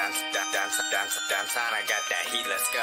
Dance on, I got that heat, let's go.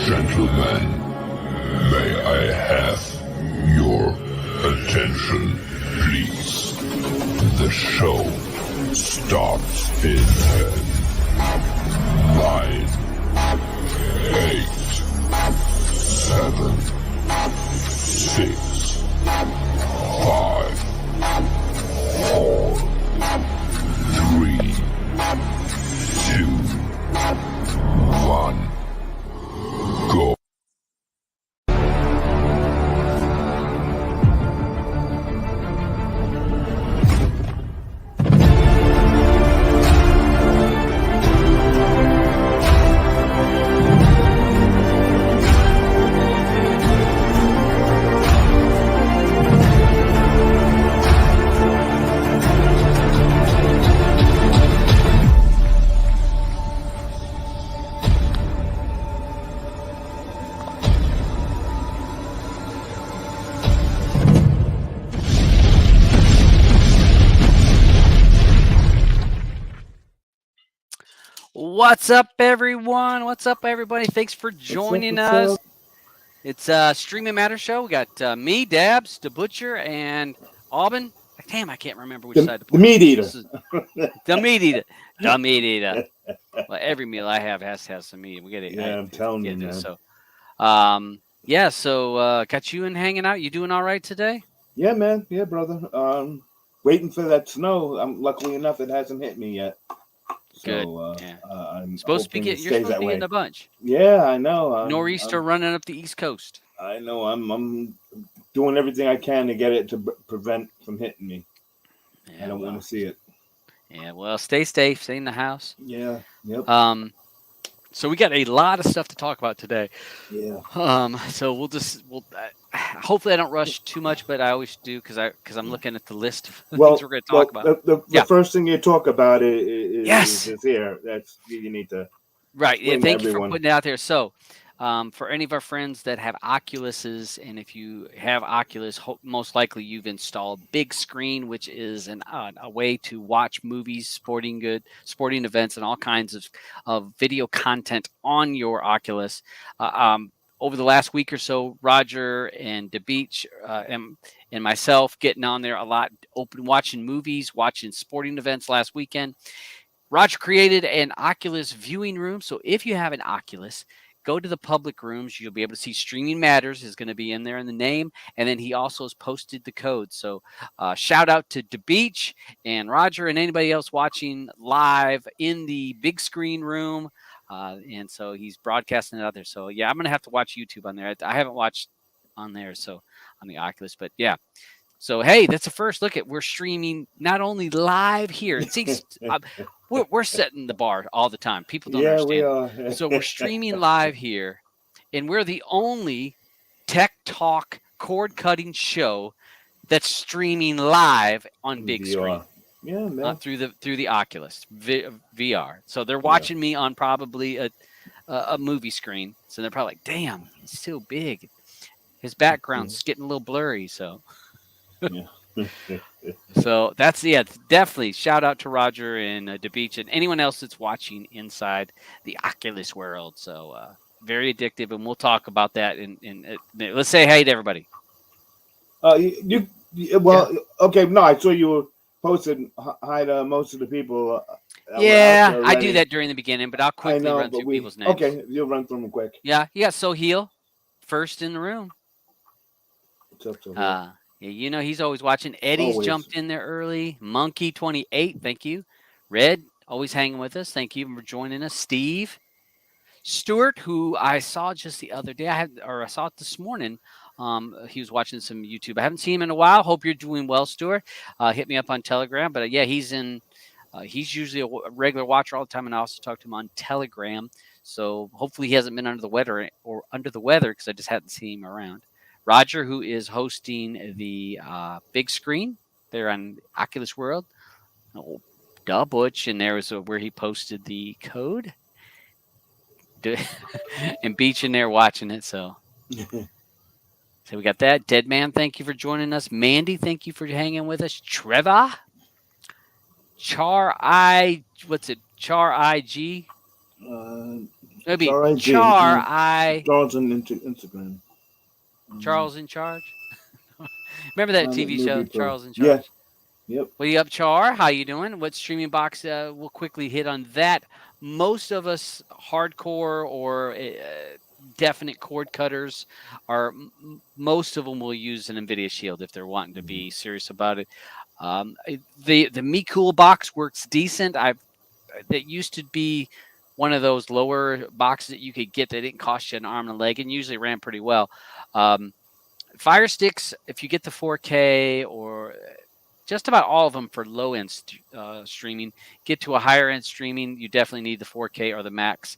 Gentlemen, may I have your attention, please? The show starts in 10, 9, 8, 7, 6, 5, 4, 3, 2, 1. Go. What's up, everyone? What's up, everybody? Thanks for joining us. It's a Streaming Matter show. We got me, Dabs, the Butcher, and Aubin. Damn, I can't remember which side. The Meat Eater. The Meat Eater. The Meat Eater. Well, every meal I have has to have some meat. We get it. Yeah, I'm telling you, man. So, got you in hanging out. You doing all right today? Yeah, man. Yeah, brother. Waiting for that snow. Luckily enough, it hasn't hit me yet. Good. I'm supposed to be getting. You're supposed to be in a bunch. Yeah, I know. Nor'easter running up the East Coast. I know. I'm doing everything I can to get it to prevent from hitting me. Yeah, I don't want to see it. Yeah. Well, stay safe. Stay in the house. Yeah. Yep. So we got a lot of stuff to talk about today. Yeah. So we'll hopefully I don't rush too much, but I always do because I'm looking at the list of things we're going to talk about. The first thing you talk about is here. That's you need to. Right. Yeah. Thank you for putting it out there. So, for any of our friends that have Oculuses, and if you have Oculus, most likely you've installed Big Screen, which is a way to watch movies, sporting events, and all kinds of video content on your Oculus. Over the last week or so, Roger and the Beach and myself getting on there a lot, watching movies, watching sporting events last weekend. Roger created an Oculus viewing room. So if you have an Oculus, go to the public rooms. You'll be able to see Streaming Matters is going to be in there in the name. And then he also has posted the code. So shout out to DeBeach and Roger and anybody else watching live in the big screen room. And so he's broadcasting it out there. So yeah, I'm going to have to watch YouTube on there. I haven't watched on there, so on the Oculus, but yeah. So hey, that's the first look at we're streaming not only live here. See, we're setting the bar all the time. People don't understand. We are. So we're streaming live here, and we're the only tech talk cord cutting show that's streaming live on big screen. Yeah, man. Through the Oculus VR. So they're watching me on probably a movie screen. So they're probably like, "Damn, he's so big. His background's getting a little blurry." So. So that's definitely shout out to Roger and DeBeach and anyone else that's watching inside the Oculus world. So very addictive, and we'll talk about that in let's say hey to everybody. Okay. No, I saw you were posting hi to most of the people. I do that during the beginning, but I'll quickly run through people's names. Okay, you'll run through them quick. Yeah, Soheil first in the room. What's up, Soheil? Yeah, he's always watching. Eddie's jumped in there early. Monkey 28, thank you. Red, always hanging with us. Thank you for joining us. Steve. Stuart, who I saw just the other day. I saw it this morning. He was watching some YouTube. I haven't seen him in a while. Hope you're doing well, Stuart. Hit me up on Telegram. But he's in. He's usually a regular watcher all the time, and I also talk to him on Telegram. So hopefully he hasn't been under the weather because I just hadn't seen him around. Roger, who is hosting the big screen there on Oculus World. Oh, duh, Butch. And there was where he posted the code. And Beach in there watching it. So we got that. Dead Man, thank you for joining us. Mandy, thank you for hanging with us. Trevor. What's it? Char IG? Maybe Char I. Charles on Instagram. Charles in Charge. Remember that TV show, Charles in Charge? Yeah. Yep. What are you up, Char? How you doing? What streaming box? We'll quickly hit on that. Most of us hardcore or definite cord cutters are. Most of them will use an NVIDIA Shield if they're wanting to be serious about it. The Me Cool box works decent. That used to be one of those lower boxes that you could get that didn't cost you an arm and a leg and usually ran pretty well. Fire Sticks, if you get the 4K or just about all of them for low-end streaming, get to a higher-end streaming, you definitely need the 4K or the Max.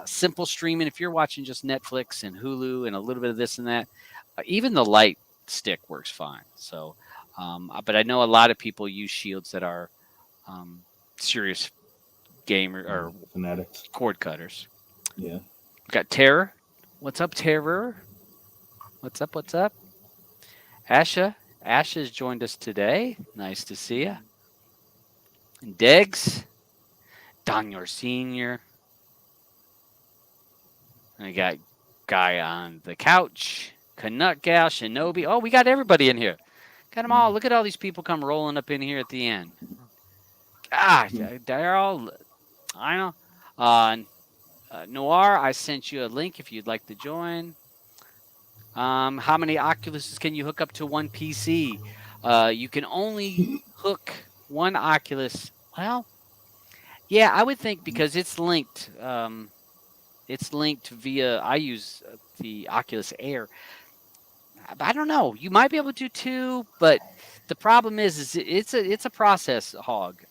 Simple streaming, if you're watching just Netflix and Hulu and a little bit of this and that, even the light stick works fine. So, but I know a lot of people use Shields that are serious gamer or fanatics, cord cutters. Yeah. We got Terror. What's up, Terror? What's up? Asha's joined us today. Nice to see you. And Degs. Daniel Senior. And we got Guy on the couch. Canuck Gal, Shinobi. Oh, we got everybody in here. Got them all. Look at all these people come rolling up in here at the end. Gosh, they're all. I know. Noir, I sent you a link if you'd like to join. How many Oculuses can you hook up to one PC? You can only hook one Oculus. Well, yeah, I would think because it's linked. It's linked via. I use the Oculus Air. I don't know. You might be able to do two, but the problem is it's a process hog.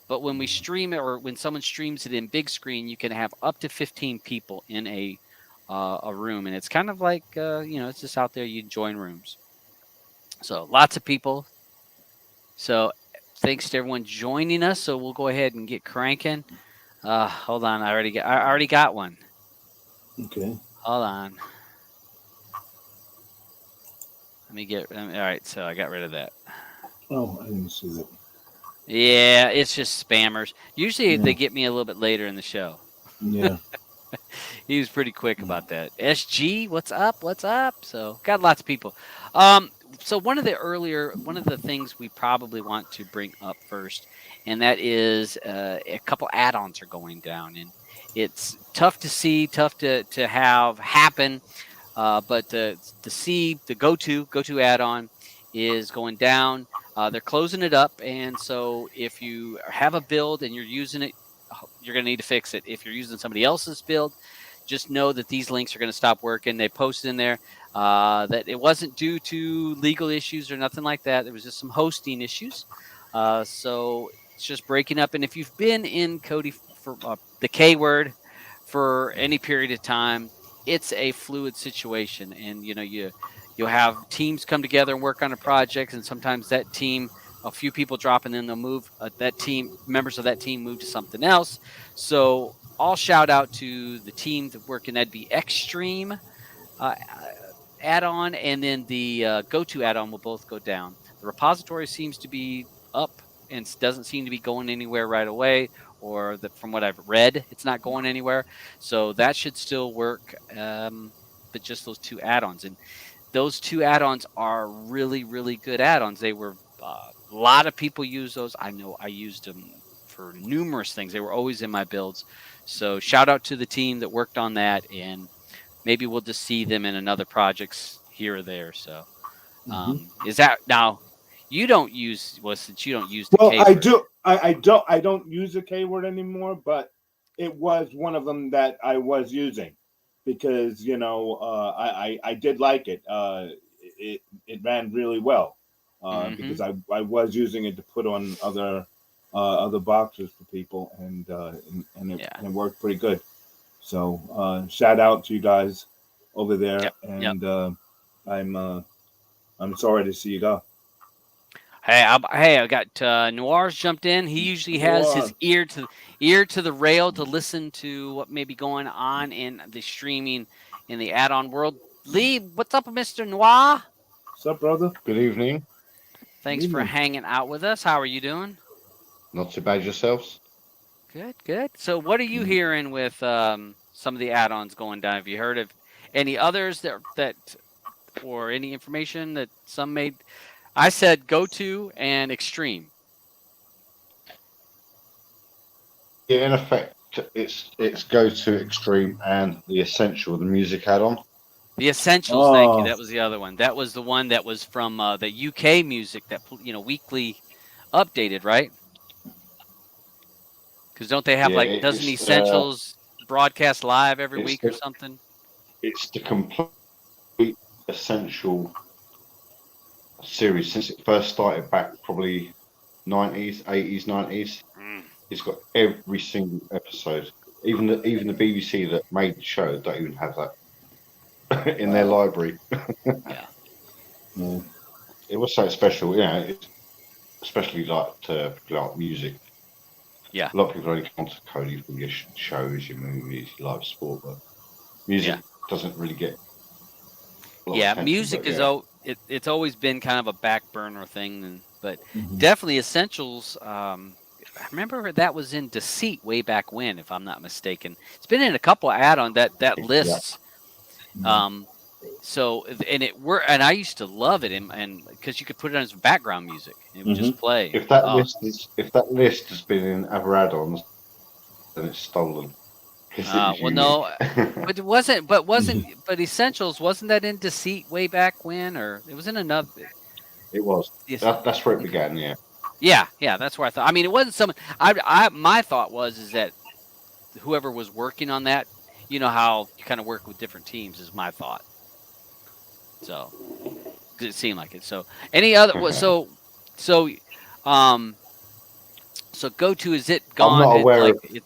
But when we stream it or when someone streams it in big screen, you can have up to 15 people in a room, and it's kind of like it's just out there. You join rooms, so lots of people. So thanks to everyone joining us. So we'll go ahead and get cranking. Hold on, I already got one. Okay. Hold on. Let me get. All right, so I got rid of that. Oh, I didn't see that. Yeah, it's just spammers. Usually they get me a little bit later in the show. Yeah. He was pretty quick about that. SG, what's up? So got lots of people. So one of the things we probably want to bring up first, and that is a couple add-ons are going down, It's tough to see, tough to have happen. But the go-to add-on is going down. They're closing it up, and so if you have a build and you're using it, you're going to need to fix it. If you're using somebody else's build, just know that these links are going to stop working. They posted in there that it wasn't due to legal issues or nothing like that. There was just some hosting issues. So it's just breaking up. And if you've been in Kodi for the K word for any period of time, it's a fluid situation. And, you'll have teams come together and work on a project. And sometimes that team, a few people drop, and then they'll move members of that team move to something else. So I'll shout out to the team that working. That'd be Extreme add-on, and then the go-to add-on will both go down. The repository seems to be up and doesn't seem to be going anywhere right away, or from what I've read, it's not going anywhere. So that should still work, but just those two add-ons. And those two add-ons are really, really good add-ons. They were a lot of people use those. I know I used them for numerous things. They were always in my builds. So shout out to the team that worked on that, and maybe we'll just see them in another projects here or there. So is that now? You don't use since you don't use the K word. I do. I don't use the K word anymore, but it was one of them that I was using because I did like it. It ran really well because I was using it to put on other boxes for people, and it worked pretty good. So shout out to you guys over there, and I'm sorry to see you go. Hey, I got Noir's jumped in. He usually has his ear to the rail to listen to what may be going on in the streaming in the add-on world. Lee, what's up, Mr. Noir? What's up, brother? Good evening. Thanks for hanging out with us. How are you doing? Not too bad yourselves. Good. So what are you hearing with some of the add-ons going down? Have you heard of any others that or any information that some made? I said go-to and extreme. Yeah, in effect, it's go-to, extreme, and the essential, the music add-on. The essentials, thank you. That was the other one. That was the one that was from the UK music that weekly updated, right? Because don't they have doesn't Essentials broadcast live every week or something? It's the complete essential series since it first started back probably 90s, 80s, 90s. It's got every single episode. Even the BBC that made the show don't even have that in their library. It was so special, especially like music. Yeah, a lot of people only come to Kodi for your shows, your movies, your live sport, but music doesn't really get. Music is it's always been kind of a back burner thing, but definitely essentials. I remember that was in Deceit way back when, if I'm not mistaken. It's been in a couple of add-on that lists. So and I used to love it, and because you could put it on as background music, and it would just play. If that list has been in other add-ons, then it's stolen. Well, no, but it wasn't. But Essentials wasn't that in Deceit way back when, or it was in another. It was. That's where it began. Yeah. That's where I thought. I mean, it wasn't some. My thought is that whoever was working on that, you know how you kind of work with different teams, is my thought. So, because it seemed like it. So, any other? So go-to, is it gone? I'm not aware of it.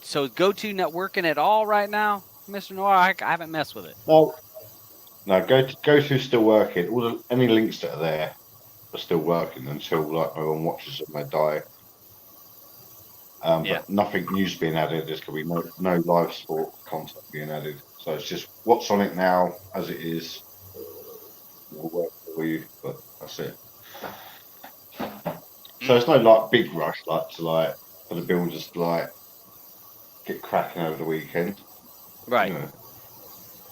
So go-to not working at all right now, Mr. Noir? I haven't messed with it. No, go-to still working. Any links that are there are still working until no one watches them, they die. But nothing new's being added. There's going to be no live sport content being added. So it's just what's on it now as it is. Will work for you, but that's it. So there's no big rush for the builders to get cracking over the weekend, right?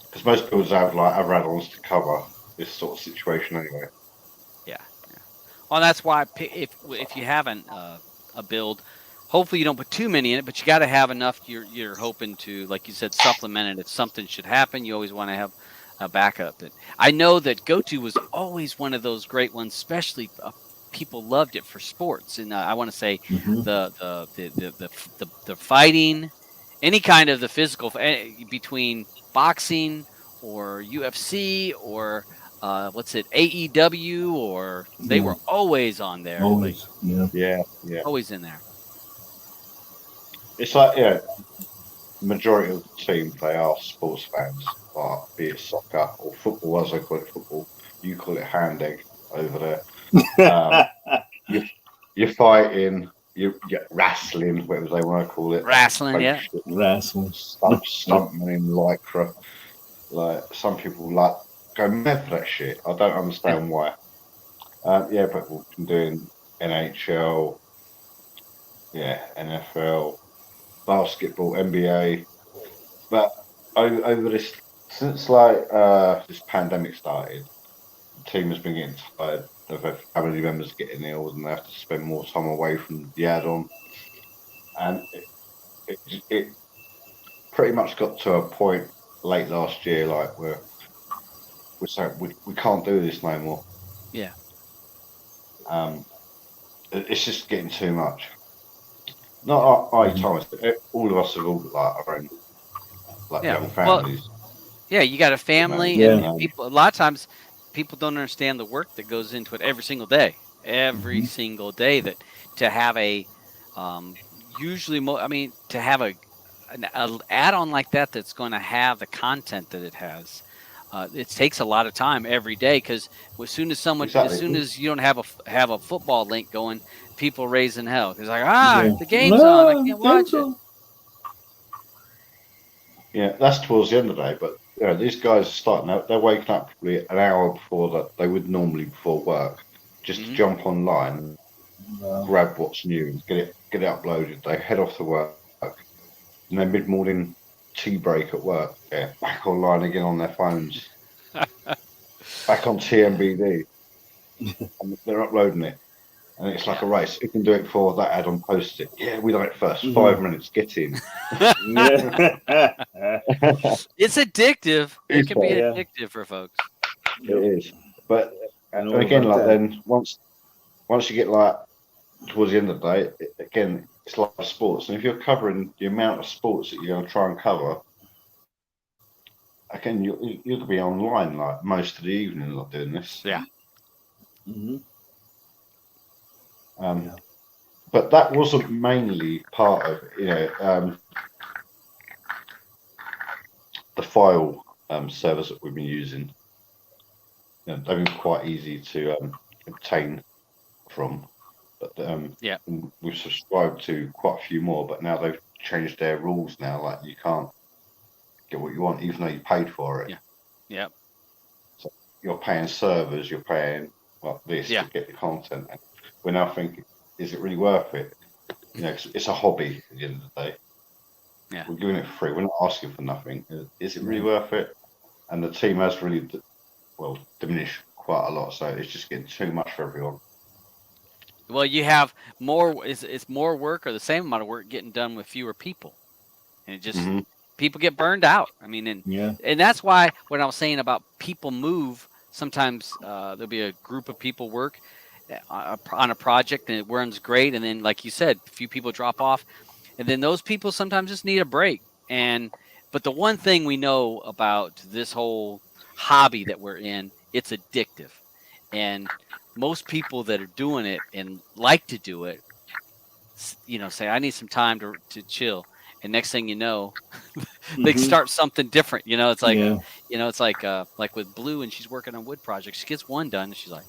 Because most builders have other add-ons to cover this sort of situation anyway. Yeah. Well, that's why if you haven't a build. Hopefully you don't put too many in it, but you got to have enough. You're hoping to, like you said, supplement it. If something should happen, you always want to have a backup. But I know that GoTo was always one of those great ones, especially people loved it for sports. And I want to say the fighting, any kind of the physical between boxing or UFC or what's it, AEW, or they were always on there. Always, yeah. Always in there. It's like, majority of the team, they are sports fans, be it soccer or football, as they call it football. You call it hand egg over there. You're fighting, you get wrestling, whatever they want to call it. Wrestling, yeah. Wrestling. Stuntman in lycra. Like, some people like go mad for that shit. I don't understand why. But we've been doing NHL, NFL, basketball, NBA. But over this, since this pandemic started, the team has been getting tired of their family members getting ill, and they have to spend more time away from the add-on. And it pretty much got to a point late last year, like we're saying we can't do this no more. Yeah. It's just getting too much. Not Thomas. All of us have all got our own young families. Well, you got a family, and people. A lot of times, people don't understand the work that goes into it every single day. Every single day, that to have a to have an add-on like that's going to have the content that it has. It takes a lot of time every day, because as soon as you don't have a football link going, people raising hell. It's like, the game's on, I can't watch it. Yeah, that's towards the end of the day, but these guys are starting out. They're waking up probably an hour before that they would normally before work, just to jump online, grab what's new, and get it uploaded. They head off to work, and then mid-morning tea break at work, back online again on their phones, back on TMBD, and they're uploading it. And it's like a race. Who can do it before that add-on posts it? Yeah, we done it first. 5 minutes, get in. It's addictive. It can be addictive for folks. It is. But again, then once you get towards the end of the day, again, it's like sports. And if you're covering the amount of sports that you're going to try and cover, again, you'll be online most of the evening doing this. Yeah. But that wasn't mainly part of the file servers that we've been using. They've been quite easy to obtain from, but we've subscribed to quite a few more. But now they've changed their rules. Now, you can't get what you want, even though you paid for it. Yeah. So you're paying servers. You're paying this to get the content. And we're now thinking, is it really worth it? 'Cause it's a hobby at the end of the day. Yeah. We're giving it for free. We're not asking for nothing. Is it really worth it? And the team has really, diminished quite a lot. So it's just getting too much for everyone. Well, you have more. It's more work or the same amount of work getting done with fewer people, and it just people get burned out. I mean, and that's why when I was saying about people move. Sometimes there'll be a group of people work on a project and it runs great, and then, like you said, a few people drop off, and then those people sometimes just need a break. But the one thing we know about this whole hobby that we're in, it's addictive, and most people that are doing it and like to do it, say, I need some time to chill, and next thing you know, they start something different. It's like, it's like with Blue, and she's working on wood projects. She gets one done, and she's like,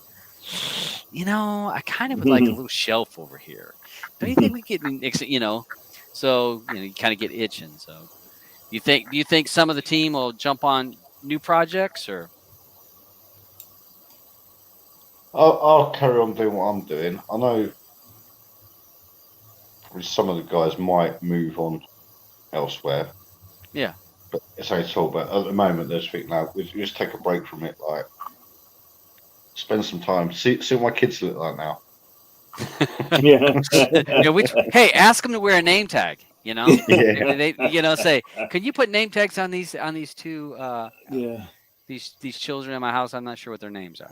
I kind of would like a little shelf over here. Don't you think we get, So you kind of get itching. So, do you think some of the team will jump on new projects, or? I'll carry on doing what I'm doing. I know some of the guys might move on elsewhere. Yeah. But it's only all. But at the moment, they're just thinking, we just take a break from it, spend some time. See what my kids look like now. Yeah. Hey, ask them to wear a name tag. Yeah. They say, can you put name tags on these two Yeah. these children in my house? I'm not sure what their names are.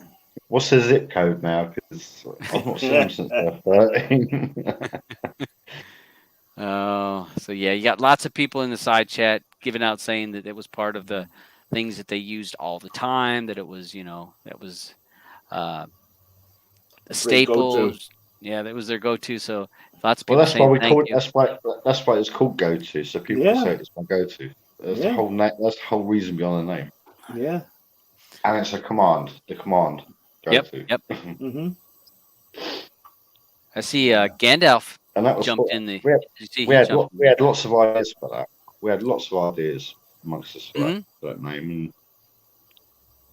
What's the zip code now? Because I've not seen them since they're 13. Oh, so yeah, you got lots of people in the side chat giving out saying that it was part of the things that they used all the time. That it was, that was a Great staple. go-to. Yeah, that was their go-to. So lots of Well, people that's why saying we thank call it. you. That's why it's called go-to. So people Yeah. say it's my go-to. That's the Yeah. whole name. That's the whole reason behind the name. Yeah. And it's a command. The command go-to. Yep. Mm-hmm. I see Gandalf And that was jumped cool. in the. We had, Did you see we he had, jumped? we had lots of ideas for that. We had lots of ideas amongst us for Mhm. that name. And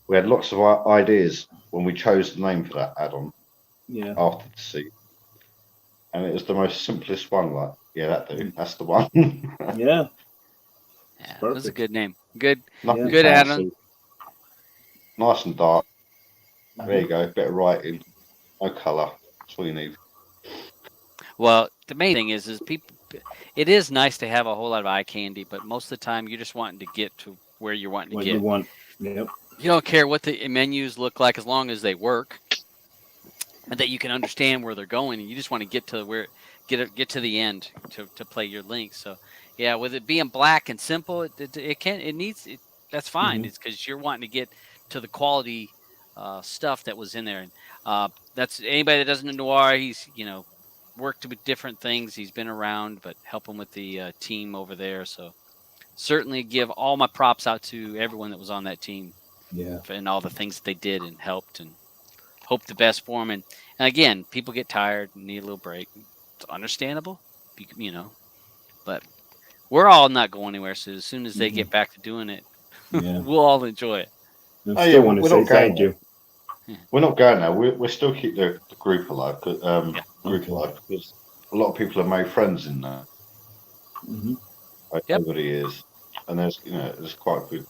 we had lots of ideas when we chose the name for that add-on Yeah. after the sea. And it was the most simplest one. Like, yeah, that's the one. Yeah. Yeah, it was a Perfect. good name. Good Nothing Good fancy. add-on. Nice and dark. There you go. Bit of writing. No colour. That's all you need. Well, the main thing is people. It is nice to have a whole lot of eye candy, but most of the time you're just wanting to get to where you're wanting to What get. you want. Yep. You don't care what the menus look like as long as they work, and that you can understand where they're going, and you just want to get to get to the end to play your link. So, yeah, with it being black and simple, that's fine. Mhm. It's because you're wanting to get to the quality stuff that was in there, and that's anybody that doesn't know Noir. He's worked with different things. He's been around, but helping with the team over there. So certainly give all my props out to everyone that was on that team. Yeah. And all the things that they did and helped, and hope the best for them. And again, people get tired and need a little break. It's understandable, but we're all not going anywhere. So as soon as they get back to doing it, Yeah. we'll all enjoy it. I Oh, still yeah, want to we're say not going thank you. We're not going now. We still keep the group alive. Group Okay. alive because a lot of people have made friends in there Mm-hmm. Yep. over the years, and there's quite a good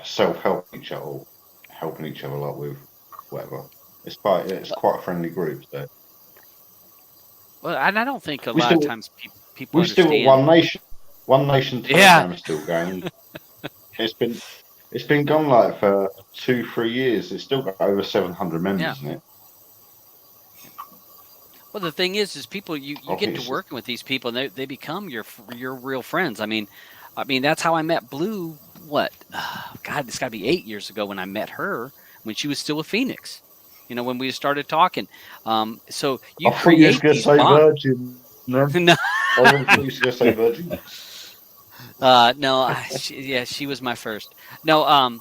self-help each other, or helping each other like with whatever. It's quite a friendly group. So Well, and I don't think a We lot still- of times people we're still understand. One Nation. One Nation Yeah. Telegram is still going. It's been gone like for 2-3 years. It's still got over 700 members in it. Well, the thing is people you I get think to it's working with these people, and they become your real friends. I mean, that's how I met Blue. What? God, it's got to be 8 years ago when I met her when she was still with Phoenix. When we started talking. So you I thought you was create going to these say bonds. Virgin. No, No, I thought you was going to say Virgin. no, she was my first. No,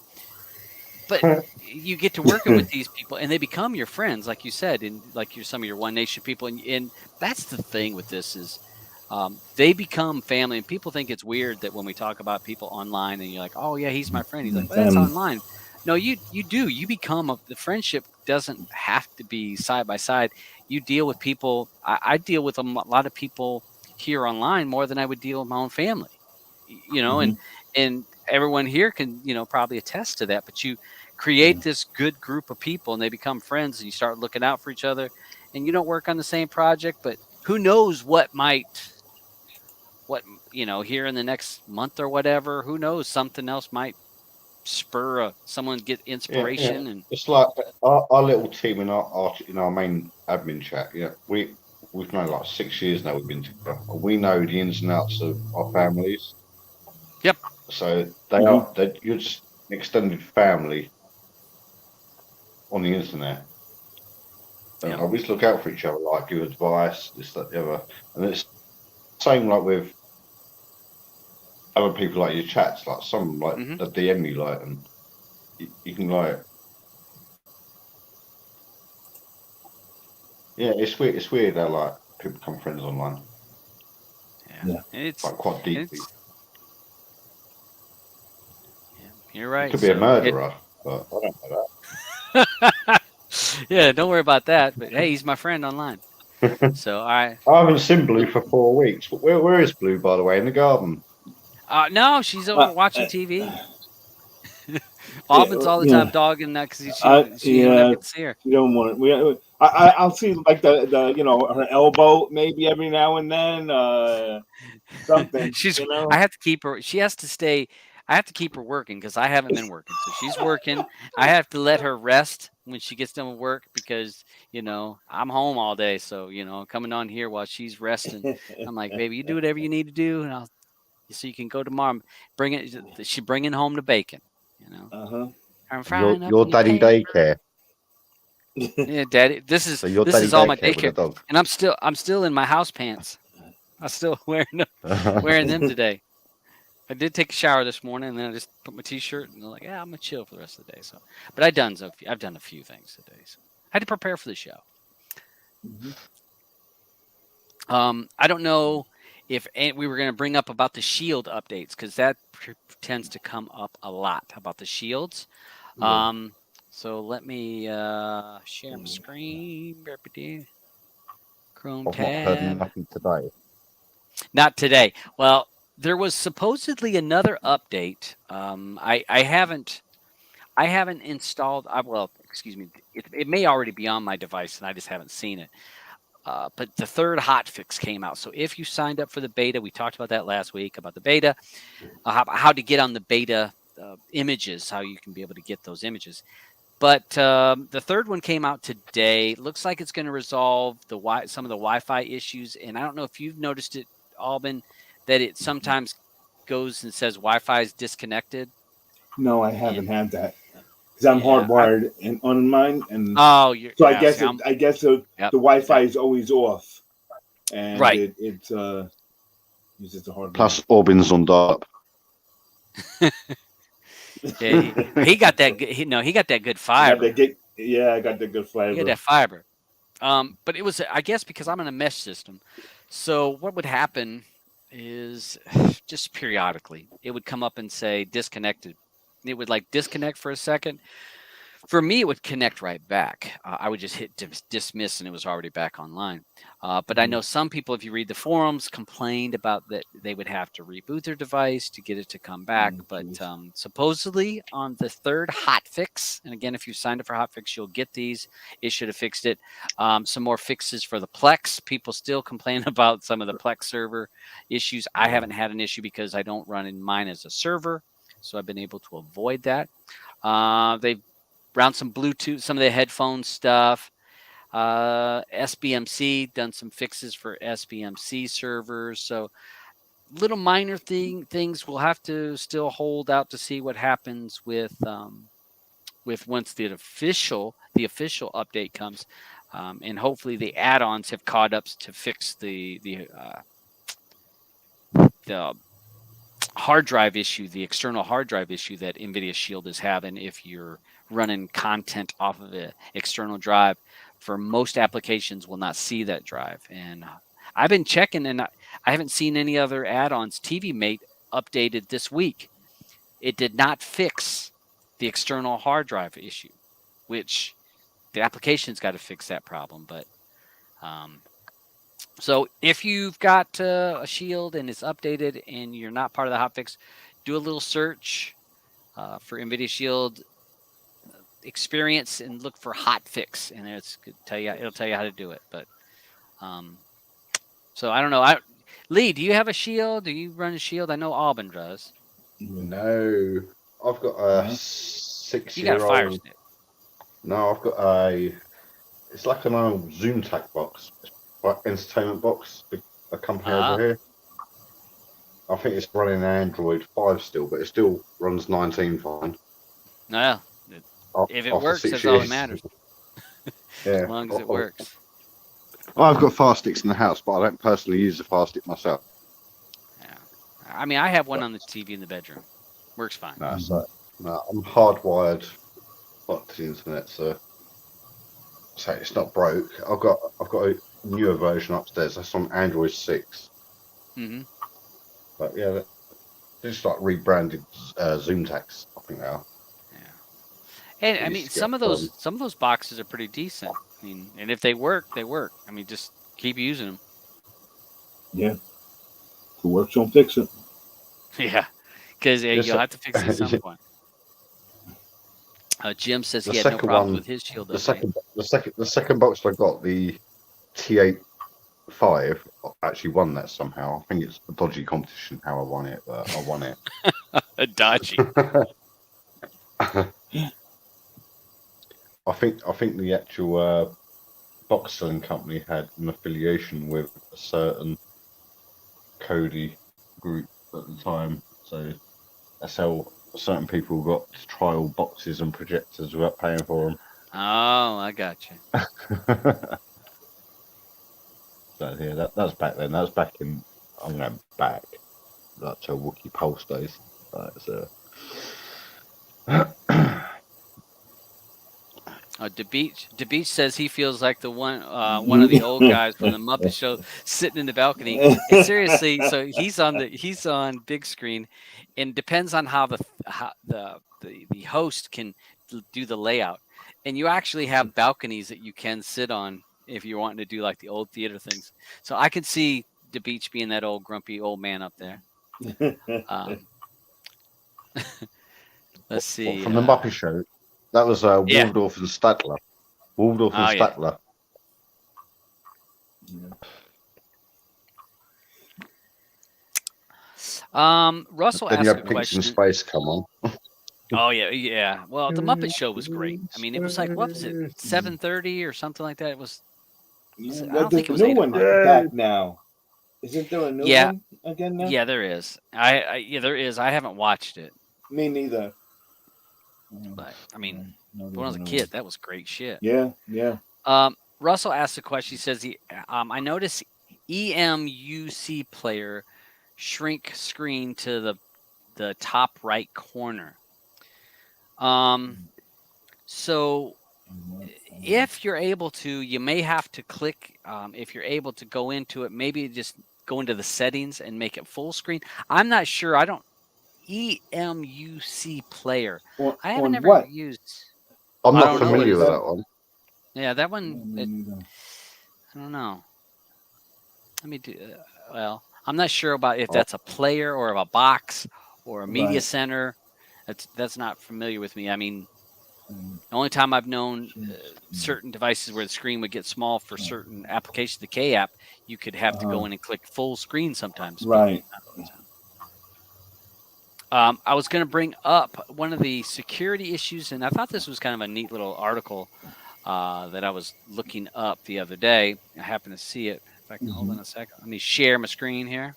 but you get to working with these people, and they become your friends, like you said, and like some of your One Nation people, and that's the thing with this is. They become family, and people think it's weird that when we talk about people online, and you're like, "Oh yeah, he's my friend." He's like, "Well, that's online." No, you do. You become the friendship doesn't have to be side by side. You deal with people. I deal with a lot of people here online more than I would deal with my own family. And everyone here can probably attest to that. But you create this good group of people, and they become friends, and you start looking out for each other. And you don't work on the same project, but who knows what here in the next month or whatever, who knows, something else might spur someone get inspiration. And it's like our little team in our main admin chat. Yeah, we've known like 6 years now. We've been together. We know the ins and outs of our families. Yep. So you're just an extended family on the internet. And always look out for each other, like give advice, this, that, the other. And it's the same like with other people, like your chats, like some like the DM you like, and you can like. Yeah, it's weird. It's weird how like people become friends online. Yeah. It's like quite deeply. You're right. It could be a murderer, but I don't know that. Yeah, don't worry about that. But hey, he's my friend online. So I haven't seen Blue for 4 weeks. Where is Blue, by the way? In the garden? No, she's over watching TV. Auburn's all the time dogging that because she don't ever get to see her. You don't want it. I'll see like the her elbow maybe every now and then. Something. I have to keep her. She has to stay. I have to keep her working because I haven't been working. So she's working. I have to let her rest when she gets done with work because I'm home all day. So coming on here while she's resting, I'm like, baby, you do whatever you need to do, and so you can go tomorrow. Bring it. She's bringing home the bacon. I'm frying up your daddy daycare. Yeah, Daddy. This is all my daycare, and I'm still in my house pants. I'm still wearing them today. I did take a shower this morning, and then I just put my t-shirt, and I'm like, yeah, I'm gonna chill for the rest of the day. So, but I've done a few things today. So I had to prepare for the show. I don't know if we were going to bring up about the Shield updates because that tends to come up a lot about the Shields. So let me share my screen. Chrome I've tab. not heard nothing today. Not today. Well, there was supposedly another update. I haven't installed. Excuse me. It may already be on my device, and I just haven't seen it. But the third hotfix came out. So if you signed up for the beta, we talked about that last week about the beta, how to get on the beta images, how you can be able to get those images. But the third one came out today. Looks like it's going to resolve some of the Wi-Fi issues. And I don't know if you've noticed it, Alban, that it sometimes goes and says Wi-Fi is disconnected. No, I haven't had that because I'm hardwired on mine, and I guess the Wi-Fi is always off, and it's uses the hardware. Plus, Auburn's on dark. he got that. He got that good fiber. I got the good fiber. He got that fiber. But it was, I guess, because I'm in a mesh system. So what would happen is just periodically it would come up and say disconnected. It would disconnect for a second. For me, it would connect right back. I would just hit dismiss, and it was already back online. But I know some people, if you read the forums, complained about that they would have to reboot their device to get it to come back. But supposedly on the third hotfix, and again, if you signed up for hotfix, you'll get these. It should have fixed it. Some more fixes for the Plex. People still complain about some of the Plex server issues. I haven't had an issue because I don't run in mine as a server, so I've been able to avoid that. They've around some Bluetooth, some of the headphone stuff. SBMC done some fixes for SBMC servers. So little minor things we'll have to still hold out to see what happens with once the official update comes, and hopefully the add-ons have caught up to fix the hard drive issue, the external hard drive issue that NVIDIA Shield is having if you're running content off of an external drive. For most applications will not see that drive. And I've been checking, and I haven't seen any other add-ons. TV Mate updated this week. It did not fix the external hard drive issue, which the application's got to fix that problem. But so if you've got a Shield and it's updated and you're not part of the hotfix, do a little search for NVIDIA Shield experience and look for hotfix, and it'll tell you how to do it. But so I don't know. Lee, do you have a Shield? Do you run a Shield? I know Alban does. No, I've got a 6-year-old. You got a Fire Stick. No, I've got it's like an old ZoomTac box, like entertainment box. A company over here. I think it's running Android 5 still, but it still runs 19 fine. No. If it works, that's all that matters. As long as it works. I've got Fire Sticks in the house, but I don't personally use the Fire Stick myself. Yeah. I mean, I have one on the TV in the bedroom. Works fine. No, I'm hardwired to the internet, so it's not broke. I've got a newer version upstairs. That's on Android 6. Mm-hmm. But yeah, they're just like rebranded ZoomTacs, I think now. And I mean, some of those boxes are pretty decent. I mean, and if they work, they work. I mean, just keep using them. Yeah. If it works, don't fix it. Yeah, because you'll have to fix it at some point. Jim says The he had no second problems one- with his shield The update. second box I got, the T85, actually won that somehow. I think it's a dodgy competition how I won it, but I won it. Dodgy. I think the actual box selling company had an affiliation with a certain Cody group at the time, so that's how certain people got to trial boxes and projectors without paying for them. Oh, I got you. So yeah, that was back then. That was back in, I'm going back like to Wookiee Pulse days. So DeBeach says he feels like the one of the old guys from the Muppet Show sitting in the balcony. And seriously, so he's on big screen, and depends on how the host can do the layout. And you actually have balconies that you can sit on if you're wanting to do like the old theater things. So I can see DeBeach being that old grumpy old man up there. Let's see. from the Muppet Show, that was Yeah. Waldorf and Statler. Waldorf and Oh, yeah. Statler. Russell Then you asked a had Pigs in question. Space come on. Oh yeah. Well, the Muppet Show was great. I mean, it was like, what was it, 7:30 or something like that? It was. I don't think it was new 8 one o'clock. back now. Isn't there a new Yeah. one again now? Yeah, there is. There is. I haven't watched it, Me neither. but I mean, when I was a kid, that was great shit. Yeah. Russell asked a question. He says I noticed EMUC player shrink screen to the top right corner. So if you're able to, you may have to click. If you're able to go into it, maybe just go into the settings and make it full screen. I'm not sure. I don't. EMUC player. I haven't ever what? used. I'm I not don't know familiar what with it that one. Yeah, that one. I don't know. Let me do. Well, I'm not sure about if that's a player or a box or a media Right. center. That's not familiar with me. I mean, the only time I've known certain devices where the screen would get small for certain applications, the K app, you could have to go in and click full screen sometimes. Right. I was going to bring up one of the security issues, and I thought this was kind of a neat little article that I was looking up the other day. I happened to see it. If I can hold on a second, let me share my screen here.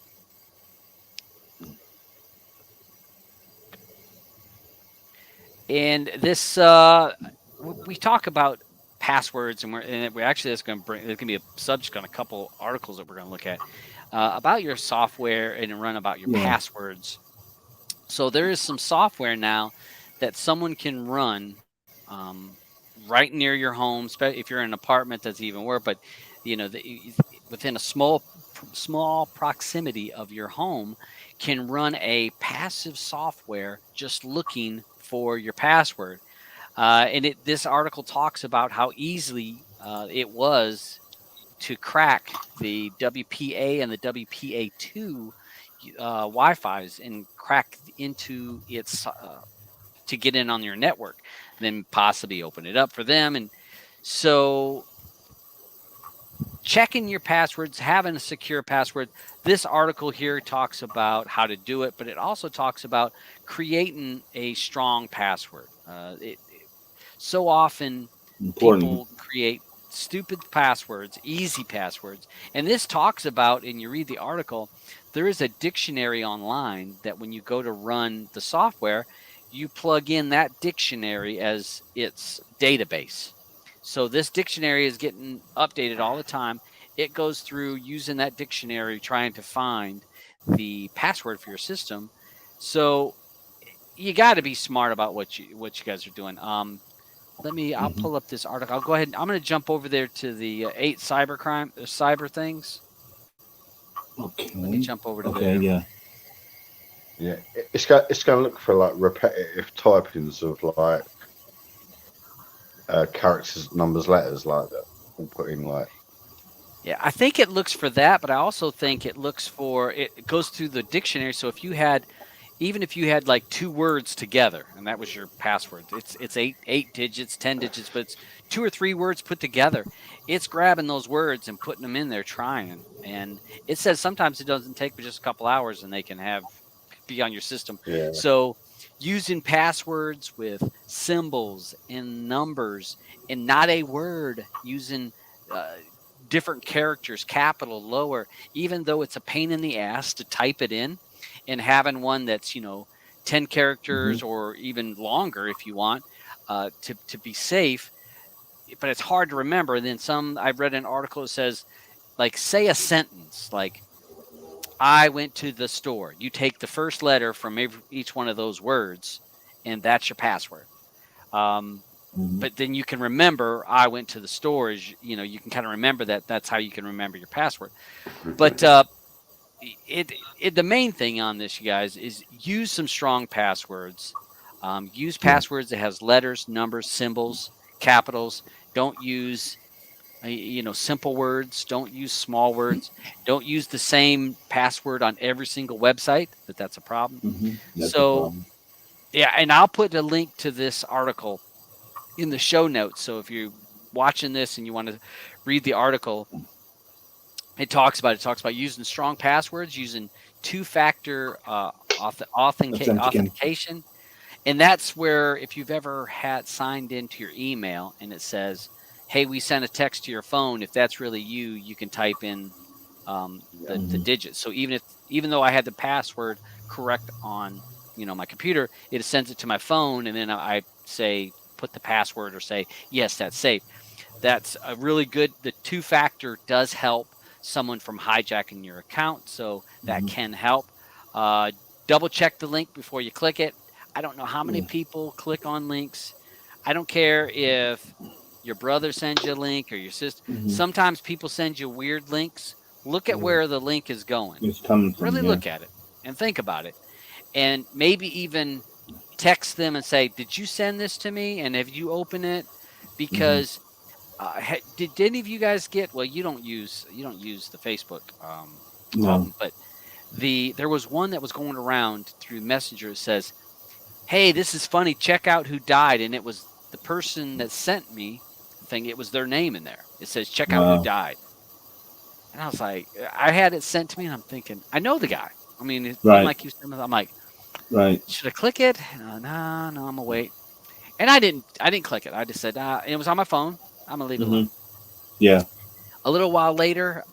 And this, we talk about passwords, and we're actually there's going to be a subject on a couple articles that we're going to look at about your software and run about your passwords. So there is some software now that someone can run right near your home. If you're in an apartment, that's even worse. But within a small proximity of your home, can run a passive software just looking for your password. And this article talks about how easily it was to crack the WPA and the WPA2 Wi-Fi's and crack into its to get in on your network, then possibly open it up for them. And so checking your passwords, having a secure password. This article here talks about how to do it, but it also talks about creating a strong password. So often people create stupid passwords, easy passwords. And this talks about, and you read the article, there is a dictionary online that when you go to run the software, you plug in that dictionary as its database. So this dictionary is getting updated all the time. It goes through using that dictionary, trying to find the password for your system. So you got to be smart about what you guys are doing. I'll pull up this article. I'll go ahead. I'm going to jump over there to the 8 cyber things. Okay. Let me jump over to there. Yeah, it's going to look for like repetitive typings of like characters, numbers, letters like that. All put in like. Yeah, I think it looks for that, but I also think it looks for it goes through the dictionary. So if you had even if you had like 2 words together and that was your password, it's eight digits, 10 digits, but it's 2 or 3 words put together. It's grabbing those words and putting them in there trying. And it says sometimes it doesn't take but just a couple hours and they can be on your system. Yeah. So using passwords with symbols and numbers and not a word, using different characters, capital, lower, even though it's a pain in the ass to type it in, and having one that's 10 characters or even longer if you want, to be safe. But it's hard to remember. And then I've read an article that says, like, say a sentence like, I went to the store. You take the first letter from each one of those words, and that's your password. But then you can remember, I went to the store. You can kind of remember that. That's how you can remember your password. But the main thing on this, you guys, is use some strong passwords. Use passwords that has letters, numbers, symbols, capitals. Don't use simple words. Don't use small words. Don't use the same password on every single website. That's a problem. That's So a problem. yeah, and I'll put a link to this article in the show notes. So if you're watching this and you want to read the article, it talks about using strong passwords, using 2-factor authentication. And that's where, if you've ever had signed into your email and it says, hey, we sent a text to your phone, if that's really you, you can type in the digits. So even though I had the password correct on my computer, it sends it to my phone, and then I say put the password or say yes, that's safe. That's a really good. The 2-factor does help someone from hijacking your account, so that can help. Double check the link before you click it. I don't know how many people click on links. I don't care if your brother sends you a link or your sister. Sometimes people send you weird links. Look at where the link is going. It's coming from, really look at it and think about it. And maybe even text them and say, did you send this to me? And have you opened it? Because did any of you guys get, well, you don't use the Facebook problem, but there was one that was going around through Messenger that says, hey, this is funny, check out who died. And it was the person that sent me the thing, it was their name in there. It says, check out who died. And I was like, I had it sent to me and I'm thinking, I know the guy. I mean, it's like you said, I'm like, should I click it? No, I'm gonna wait. And I didn't click it. I just said, it was on my phone. I'm gonna leave it alone. Yeah. A little while later,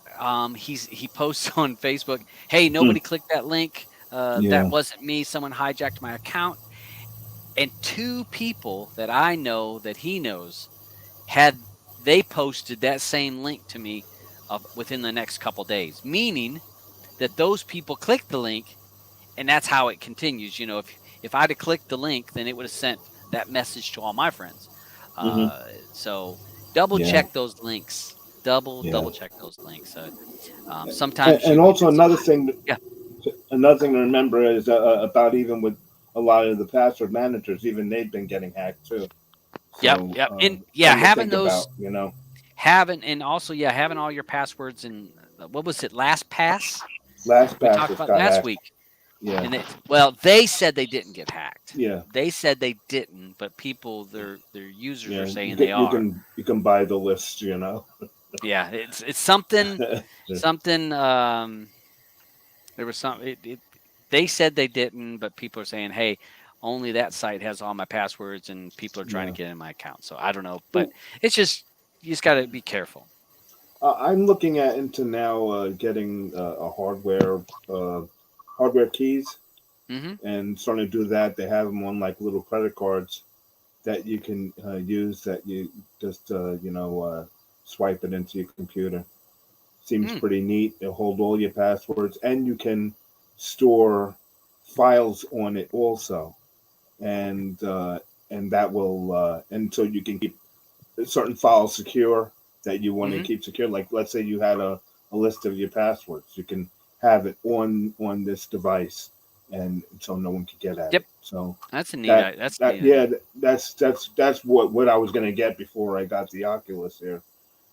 he posts on Facebook, hey, nobody clicked that link. That wasn't me. Someone hijacked my account. And 2 people that I know that he knows they posted that same link to me within the next couple days, meaning that those people clicked the link, and that's how it continues. If I'd have clicked the link, then it would have sent that message to all my friends. So double check those links. Double check those links. Sometimes and also another thing to remember is about, even with a lot of the password managers, even they've been getting hacked too. So, and having those, having all your passwords in, what was it, LastPass? LastPass we talked about last hacked. week. Yeah. And they said they didn't get hacked. Yeah. They said they didn't, but people, their users are saying they are. You can buy the list, Yeah, it's something. There was some. They said they didn't, but people are saying, hey, only that site has all my passwords, and people are trying to get in my account. So I don't know, but it's just, you just got to be careful. I'm looking into now getting a hardware keys, and starting to do that. They have them on like little credit cards that you can use, that you just swipe it into your computer. Seems pretty neat. It'll hold all your passwords, and you can store files on it also, and that will and so you can keep certain files secure that you want to keep secure. Like, let's say you had a list of your passwords, you can have it on this device, and so no one can get at it. So that's a neat. That's what I was going to get before I got the Oculus here,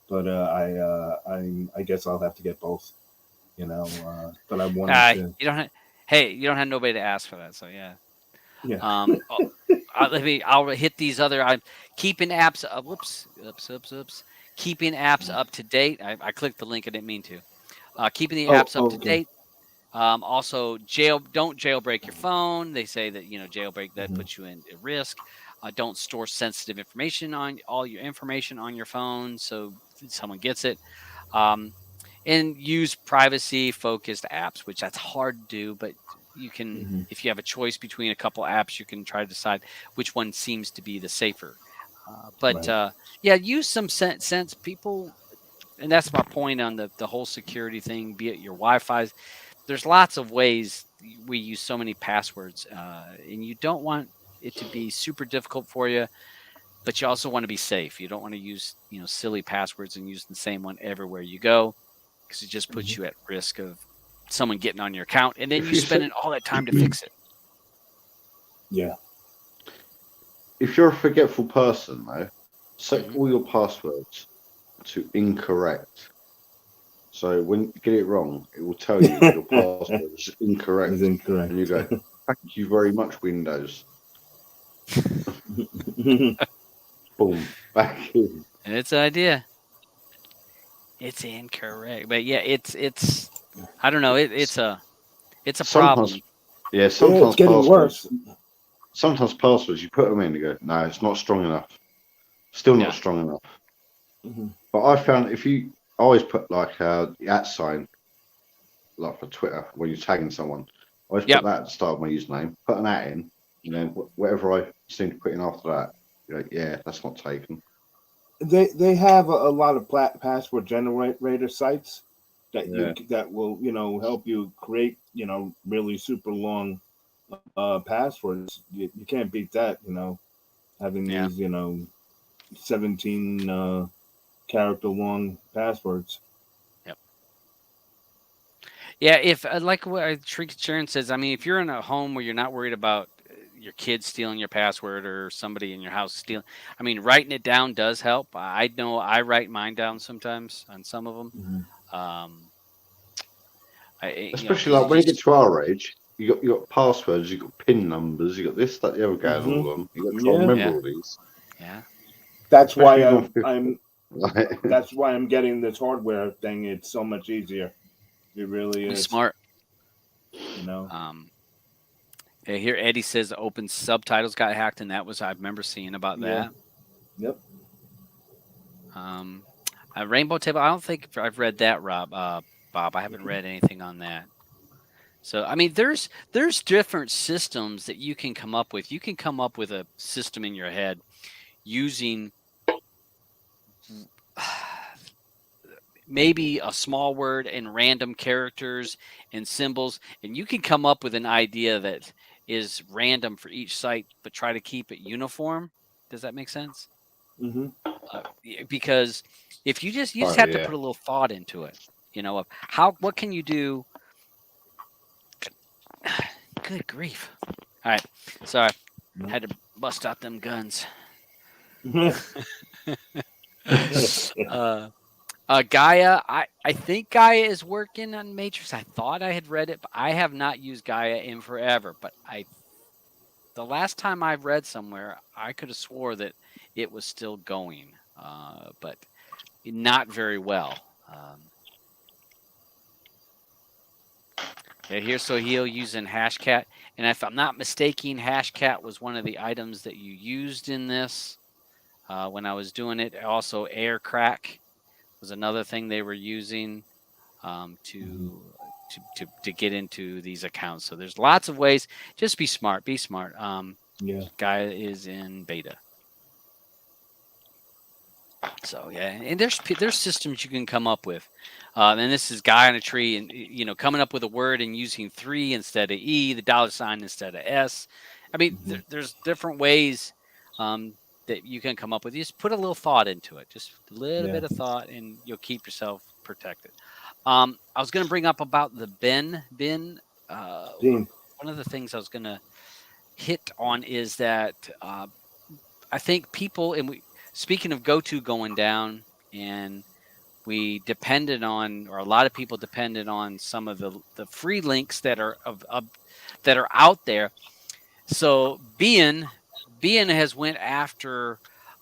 but I guess I'll have to get both. But I wanted to. You don't. Hey, you don't have nobody to ask for that, so yeah. Yeah. I'll hit these other. I'm keeping apps up. Whoops. Keeping apps up to date. I clicked the link. I didn't mean to. Keeping the apps up to date. Also, don't jailbreak your phone. They say that jailbreak that puts you in at risk. Don't store sensitive information on all your information on your phone, so someone gets it. And use privacy-focused apps, which that's hard to do, but you can, if you have a choice between a couple apps, you can try to decide which one seems to be the safer. Yeah, use some sense, people, and that's my point on the whole security thing. Be it your Wi-Fi, there's lots of ways we use so many passwords, and you don't want it to be super difficult for you, but you also want to be safe. You don't want to use silly passwords and use the same one everywhere you go, because it just puts you at risk of someone getting on your account, and then you spending all that time to fix it. Yeah. If you're a forgetful person, though, set all your passwords to incorrect. So when you get it wrong, it will tell you your password is incorrect. It's incorrect. And you go, thank you very much, Windows. Boom, back in. And it's an idea. It's incorrect, but yeah, it's. I don't know. It's a problem. Yeah, sometimes it's getting worse. Sometimes passwords, you put them in, you go, no, it's not strong enough. Still not strong enough. But I found if you always put like the @ sign, like for Twitter, when you're tagging someone, I always put that at the start of my username, put an @ in, and then whatever I seem to put in after that, you're like, yeah, that's not taken. They have a lot of password generator sites that that will help you create really super long passwords. You can't beat that, having these 17 character long passwords. Yep. Yeah, if like what Sharon says, I mean, if you're in a home where you're not worried about your kids stealing your password or somebody in your house stealing, I mean, writing it down does help. I know I write mine down sometimes on some of them. Especially like when you get to our age, you got passwords, you got PIN numbers, you got this, that, the other guys, all of them. You got to try and remember all these. Yeah, that's why that's why I'm getting this hardware thing. It's so much easier. It really is smart. Here Eddie says the open subtitles got hacked, and that was I remember seeing about that. Yep. A rainbow table. I don't think I've read that, Bob. I haven't read anything on that. So I mean, there's different systems that you can come up with. You can come up with a system in your head using maybe a small word and random characters and symbols, and you can come up with an idea that is random for each site, but try to keep it uniform. Does that make sense? Because if you just have to put a little thought into it, of what can you do? Good grief! All right, sorry, had to bust out them guns. Gaia, I think Gaia is working on Matrix. I thought I had read it, but I have not used Gaia in forever. But the last time I read somewhere, I could have swore that it was still going, but not very well. Here's Soheil using Hashcat, and if I'm not mistaken, Hashcat was one of the items that you used in this when I was doing it. Also, air crack was another thing they were using to get into these accounts. So there's lots of ways. Just be smart. Be smart. Gaia is in beta. So and there's systems you can come up with, and this is Guy on a tree, and coming up with a word and using 3 instead of E, the $sign instead of S. I mean, there's different ways that you can come up with. You just put a little thought into it, just a little bit of thought, and you'll keep yourself protected. I was going to bring up about the bin. One of the things I was going to hit on is that I think people, and speaking of GoTo going down, and we depended on, or a lot of people depended on some of the free links that are that are out there. So Bean has went after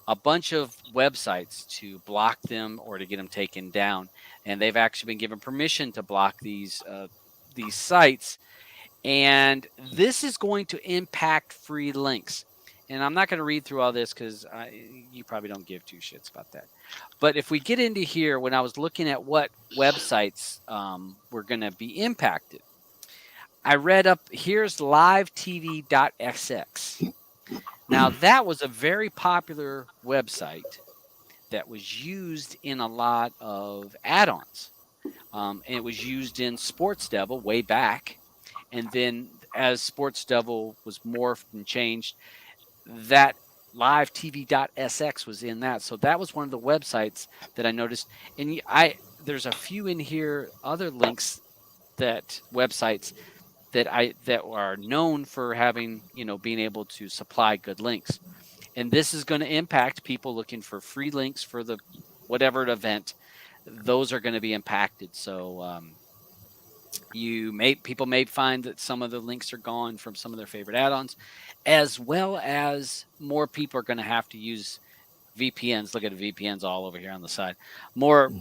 a bunch of websites to block them or to get them taken down, and they've actually been given permission to block these sites. And this is going to impact free links. And I'm not going to read through all this because you probably don't give two shits about that. But if we get into here, when I was looking at what websites were going to be impacted, I read up, here's livetv.xx. Now, that was a very popular website that was used in a lot of add-ons. And it was used in Sports Devil way back. And then as Sports Devil was morphed and changed, that livetv.sx was in that. So that was one of the websites that I noticed. And there's a few in here, other links, that websites that are known for having, being able to supply good links. And this is going to impact people looking for free links for the whatever event. Those are going to be impacted. So people may find that some of the links are gone from some of their favorite add-ons, as well as more people are going to have to use VPNs. Look at the VPNs all over here on the side. More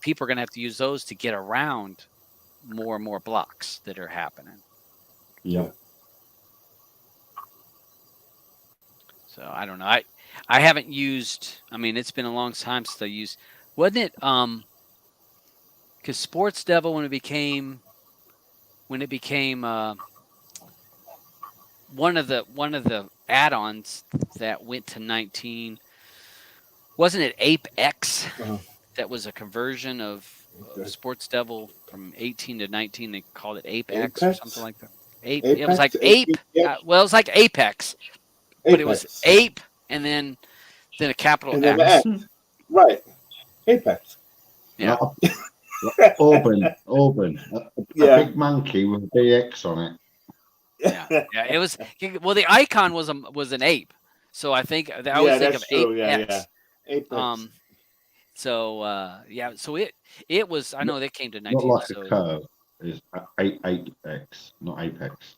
people are going to have to use those to get around more and more blocks that are happening. Yeah. So I don't know. I haven't used. I mean, it's been a long time since I used. Wasn't it? Because Sports Devil, when it became one of the add-ons that went to 19, wasn't it Apex? That was a conversion of Sports Devil from 18 to 19. They called it Apex or something like that. It was like Ape. Well, it was like Apex, but it was Ape and then a capital And X. then X. Right. Apex. Yeah. Auburn. A big monkey with a BX on it. Yeah. It was. Well, the icon was an ape, so I think I always think of true. Apex. Apex. So so it was. I know they came to 19. Not like a curve. It's Apex, not Apex.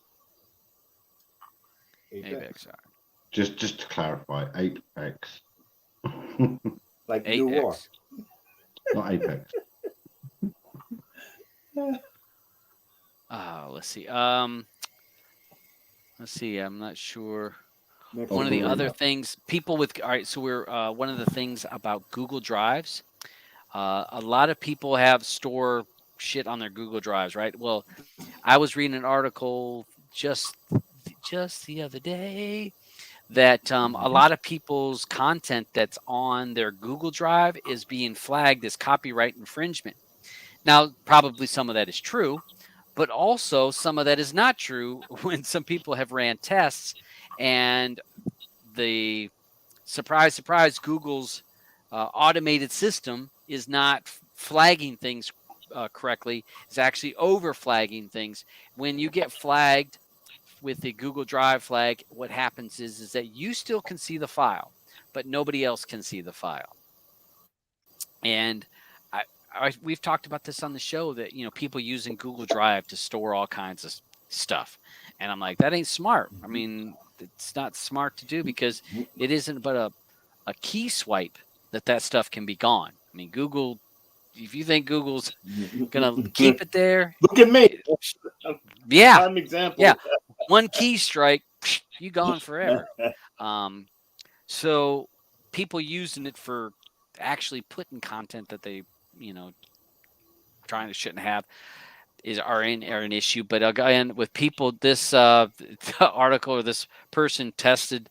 Apex. Just to clarify, Apex. Like Apex. New War. Not Apex. Let's see. I'm not sure. Next One of the one. other things, people with. All right, so we're one of the things about Google Drives. A lot of people have store shit on their Google Drives, right? Well, I was reading an article just the other day that a lot of people's content that's on their Google Drive is being flagged as copyright infringement. Now, probably some of that is true, but also some of that is not true when some people have ran tests and the surprise, Google's automated system is not flagging things correctly. It's actually over flagging things. When you get flagged with the Google Drive flag, what happens is that you still can see the file, but nobody else can see the file. And we've talked about this on the show that, people using Google Drive to store all kinds of stuff. And I'm like, that ain't smart. I mean, it's not smart to do because it isn't but a key swipe that stuff can be gone. I mean, Google, if you think Google's going to keep it there. Look at me. Yeah. Prime example. Yeah. One key strike, you gone forever. So people using it for actually putting content that they, shouldn't have are an issue. But again, with people, this article or this person tested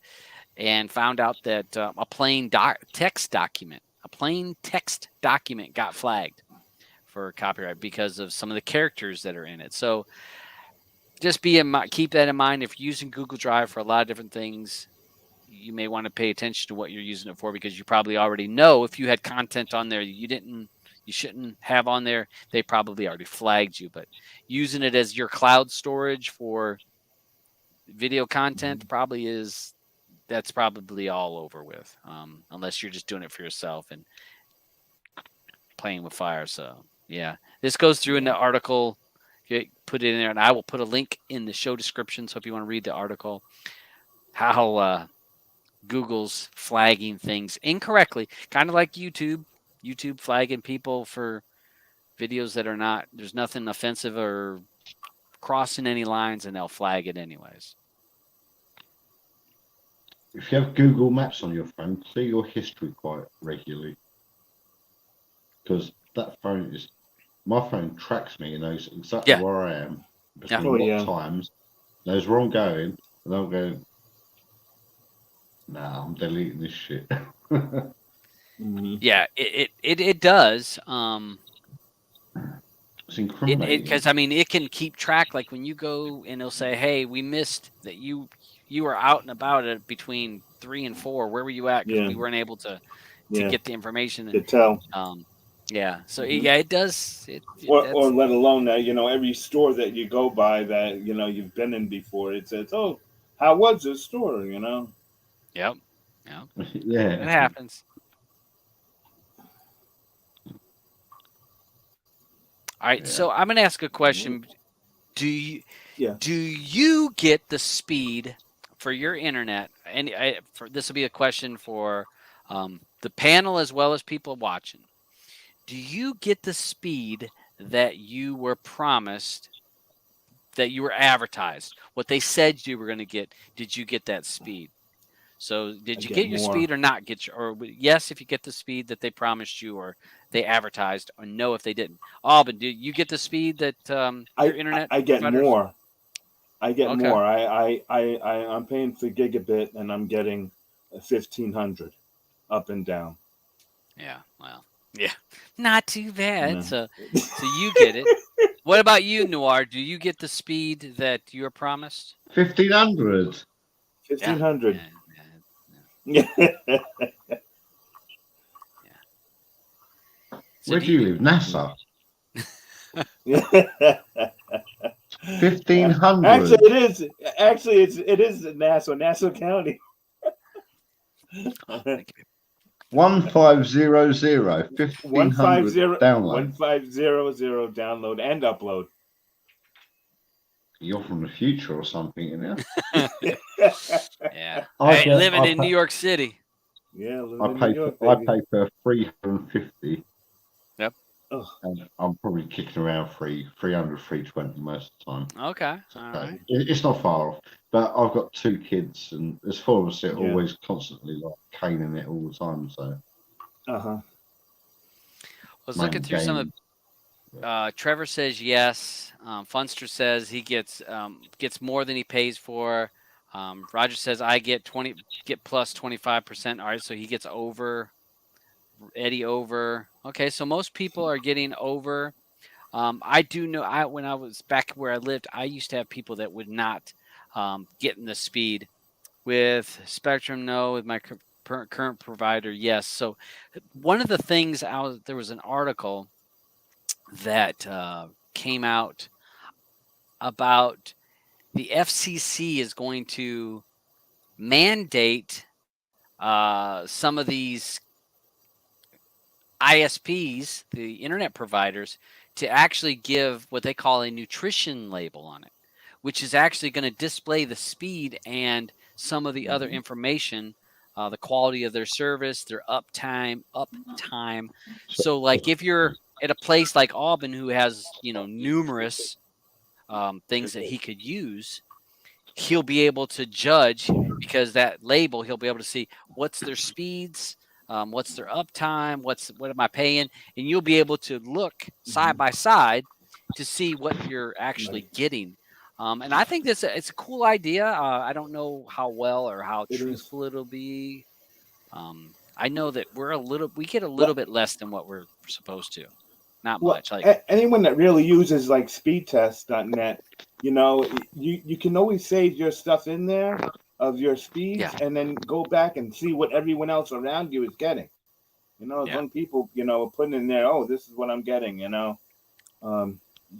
and found out that a plain text document got flagged for copyright because of some of the characters that are in it. So just keep that in mind. If you're using Google Drive for a lot of different things, you may want to pay attention to what you're using it for, because you probably already know if you had content on there you shouldn't have on there, they probably already flagged you. But using it as your cloud storage for video content that's probably all over with, unless you're just doing it for yourself. And playing with fire. So yeah, this goes through in the article. You put it in there, and I will put a link in the show description. So if you want to read the article, how Google's flagging things incorrectly, kind of like YouTube flagging people for videos that are not, there's nothing offensive or crossing any lines, and they'll flag it anyways. If you have Google Maps on your phone, clear your history quite regularly. Because that phone is, my phone tracks me and knows exactly where I am, between what times, knows where I'm going, and I'm going, nah, I'm deleting this shit. Yeah, it does. It's incriminating. Because I mean, it can keep track. Like when you go and it'll say, "Hey, we missed that you were out and about at between 3 and 4. Where were you at? Because we weren't able to get the information." To tell. Yeah. So yeah, it does. Or let alone that, you know, every store that you go by that, you know, you've been in before, it says, "Oh, how was this store?" You know. Yep. Yeah. It happens. All right. So I'm going to ask a question. Do you get the speed for your internet? And this will be a question for the panel as well as people watching. Do you get the speed that you were promised, that you were advertised? What they said you were going to get, did you get that speed? So did you get your speed or not get your, or yes, if you get the speed that they promised you or they advertised, or no, if they didn't? But do you get the speed that your internet? I get providers? more. I get more. I'm paying for gigabit and I'm getting 1,500 up and down. Yeah. Well, yeah, not too bad. No. So you get it. What about you, Noir? Do you get the speed that you're promised? 1,500. 1,500. Yeah. So where do you live? NASA. 1,500. Actually, it is Nassau County. 1500, 1,500 download. 1500 download and upload. You're from the future or something, you know? Yeah. Hey, living in New York City. Yeah, I pay for 350. Yep. And I'm probably kicking around 300, 320 most of the time. Okay. All right. It's not far off. But I've got 2 kids, and there's 4 of us that always constantly like caning it all the time. So. I was looking through some of. Trevor says yes. Funster says he gets more than he pays for. Roger says I get plus 25%. All right, so he gets over. Eddie over. Okay, so most people are getting over. I do know. When I was back where I lived, I used to have people that would not get in the speed. With Spectrum, no. With my current provider, yes. So one of the things there was an article that came out about the FCC is going to mandate some of these ISPs, the internet providers, to actually give what they call a nutrition label on it, which is actually going to display the speed and some of the other information, the quality of their service, their uptime. So like if you're at a place like Auburn, who has, numerous things that he could use, he'll be able to judge, because that label, he'll be able to see what's their speeds, what's their uptime, what am I paying, and you'll be able to look side by side to see what you're actually getting. And I think it's a cool idea. I don't know how well or how truthful it'll be. I know that we get a little bit less than what we're supposed to. Not much. Like anyone that really uses like speedtest.net, you can always save your stuff in there of your speeds and then go back and see what everyone else around you is getting. When people, putting in there, oh, this is what I'm getting, That's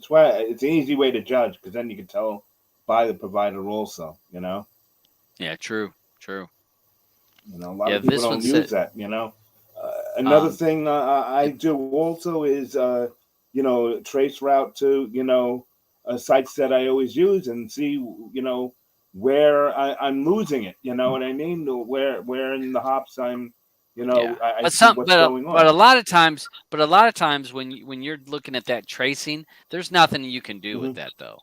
why it's an easy way to judge, because then you can tell by the provider also, Yeah, true. A lot of people don't use that, Another thing I do also is, trace route to, sites that I always use and see, where I'm losing it. You know what I mean? Where in the hops I'm, I see what's going on. But a lot of times, when you're looking at that tracing, there's nothing you can do with that though.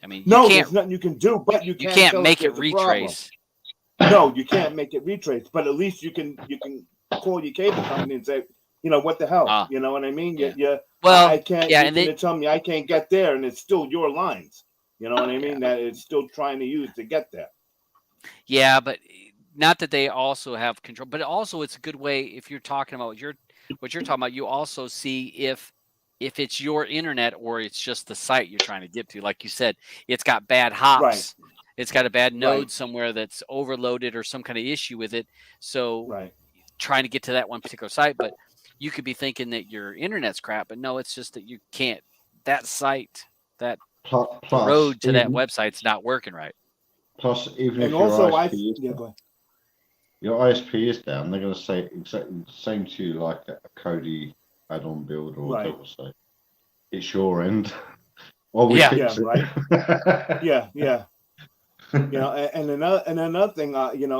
I mean, there's nothing you can do, but you can't make it retrace. No, you can't make it retrace, but at least you can call your cable company and say, what the hell? You know what I mean? Well, I can't. Yeah, and they tell me I can't get there, and it's still your lines. You know what I mean? That it's still trying to use to get there. Yeah, but not that they also have control, but also it's a good way if you're talking about what you're talking about. You also see if it's your internet or it's just the site you're trying to get to. Like you said, it's got bad hops. Right. It's got a bad node somewhere that's overloaded or some kind of issue with it. So trying to get to that one particular site, but you could be thinking that your internet's crap, but no, it's just that you can't. That site, that road to that website's not working right. Plus, even if your ISP is down, they're going to say exactly the same to you like a Kodi add-on build or whatever. So it's your end. Fix it. Right. Yeah. And another thing,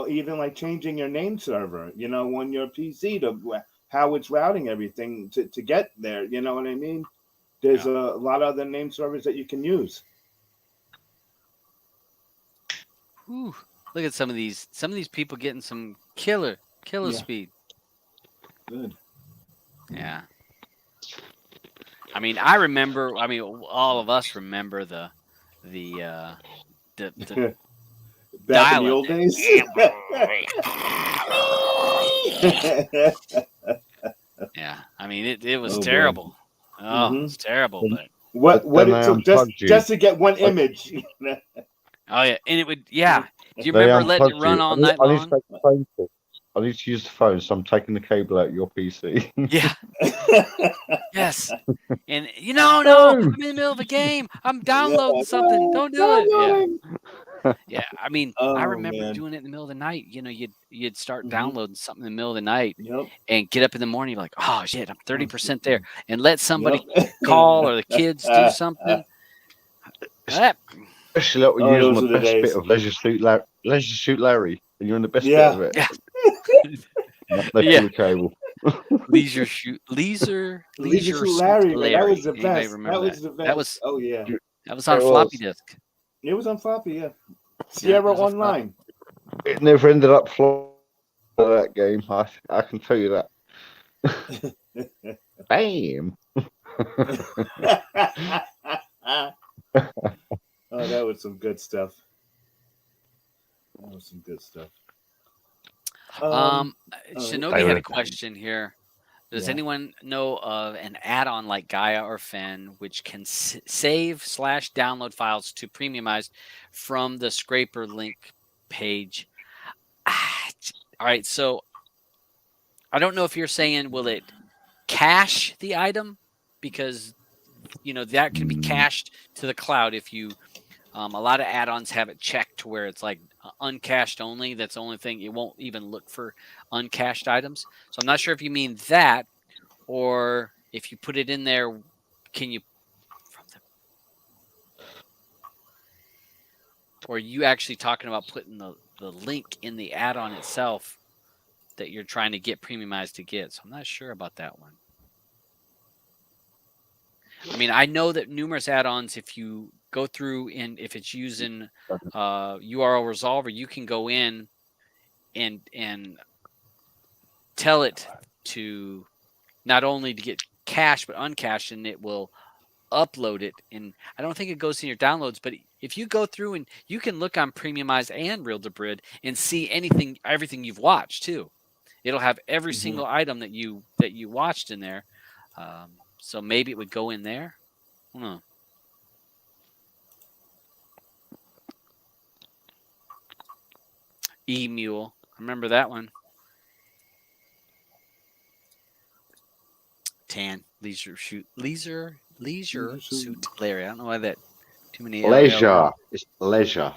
even like changing your name server, on your PC to how it's routing everything to get there. You know what I mean? There's a lot of other name servers that you can use. Ooh, look at some of these people getting some killer speed. Good. Yeah. I mean, all of us remember the back in the old days. Yeah, I mean it was terrible. Oh, it's terrible. But what it took just to get one image. Oh yeah, and it would. Yeah, do you remember letting it run all night long? I need to use the phone, so I'm taking the cable out of your PC. Yeah. Yes. And no, I'm in the middle of a game. I'm downloading something. Don't do it. Yeah. Yeah. I mean, I remember doing it in the middle of the night. You'd start downloading something in the middle of the night and get up in the morning, like, oh shit, I'm 30% there, and let somebody call or the kids do something. Especially like when you're using the best bit of Leisure Suit Larry, and you're in the best bit of it. Yeah. The cable. Leisure Suit Larry. That was the best. That was oh yeah. That was on floppy disk. It was on floppy, yeah. Sierra Online. It never ended up floppy that game. I can tell you that. Bam. Oh, that was some good stuff. Shinobi had a question here. Does anyone know of an add-on like Gaia or Fen which can save/download files to premiumize from the scraper link page? All right, so I don't know if you're saying will it cache the item, because that can be cached to the cloud if you. A lot of add-ons have it checked to where it's like uncached only. That's the only thing. It won't even look for uncached items. So I'm not sure if you mean that, or if you put it in there, can you? Or are you actually talking about putting the link in the add-on itself that you're trying to get premiumized to get? So I'm not sure about that one. I mean, I know that numerous add-ons, if you go through and if it's using URL resolver, you can go in and tell it to not only to get cached but uncached, and it will upload it. And I don't think it goes in your downloads, but if you go through and you can look on Premiumized and Real to Brid and see everything you've watched too. It'll have every single item that you watched in there. So maybe it would go in there. E-Mule. Remember that one. Tan. Leisure Suit Larry. I don't know why that too many. Leisure. It's leisure.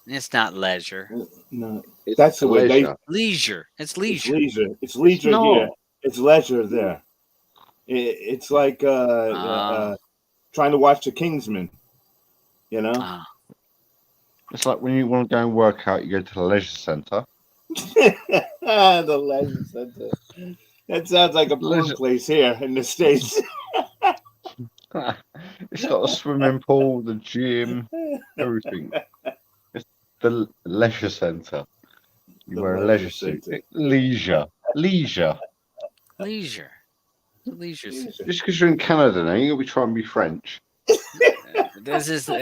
It's not leisure. No, that's the way leisure. It's leisure. It's leisure here. It's leisure there. It's like trying to watch the Kingsman. You know. It's like when you want to go and work out, you go to the leisure centre. The leisure center. That sounds like a porn place here in the States. It's got a swimming pool, the gym, everything. It's the leisure centre. You wear a leisure suit. Leisure. Leisure. Just because you're in Canada now, you're going to be trying to be French. That's all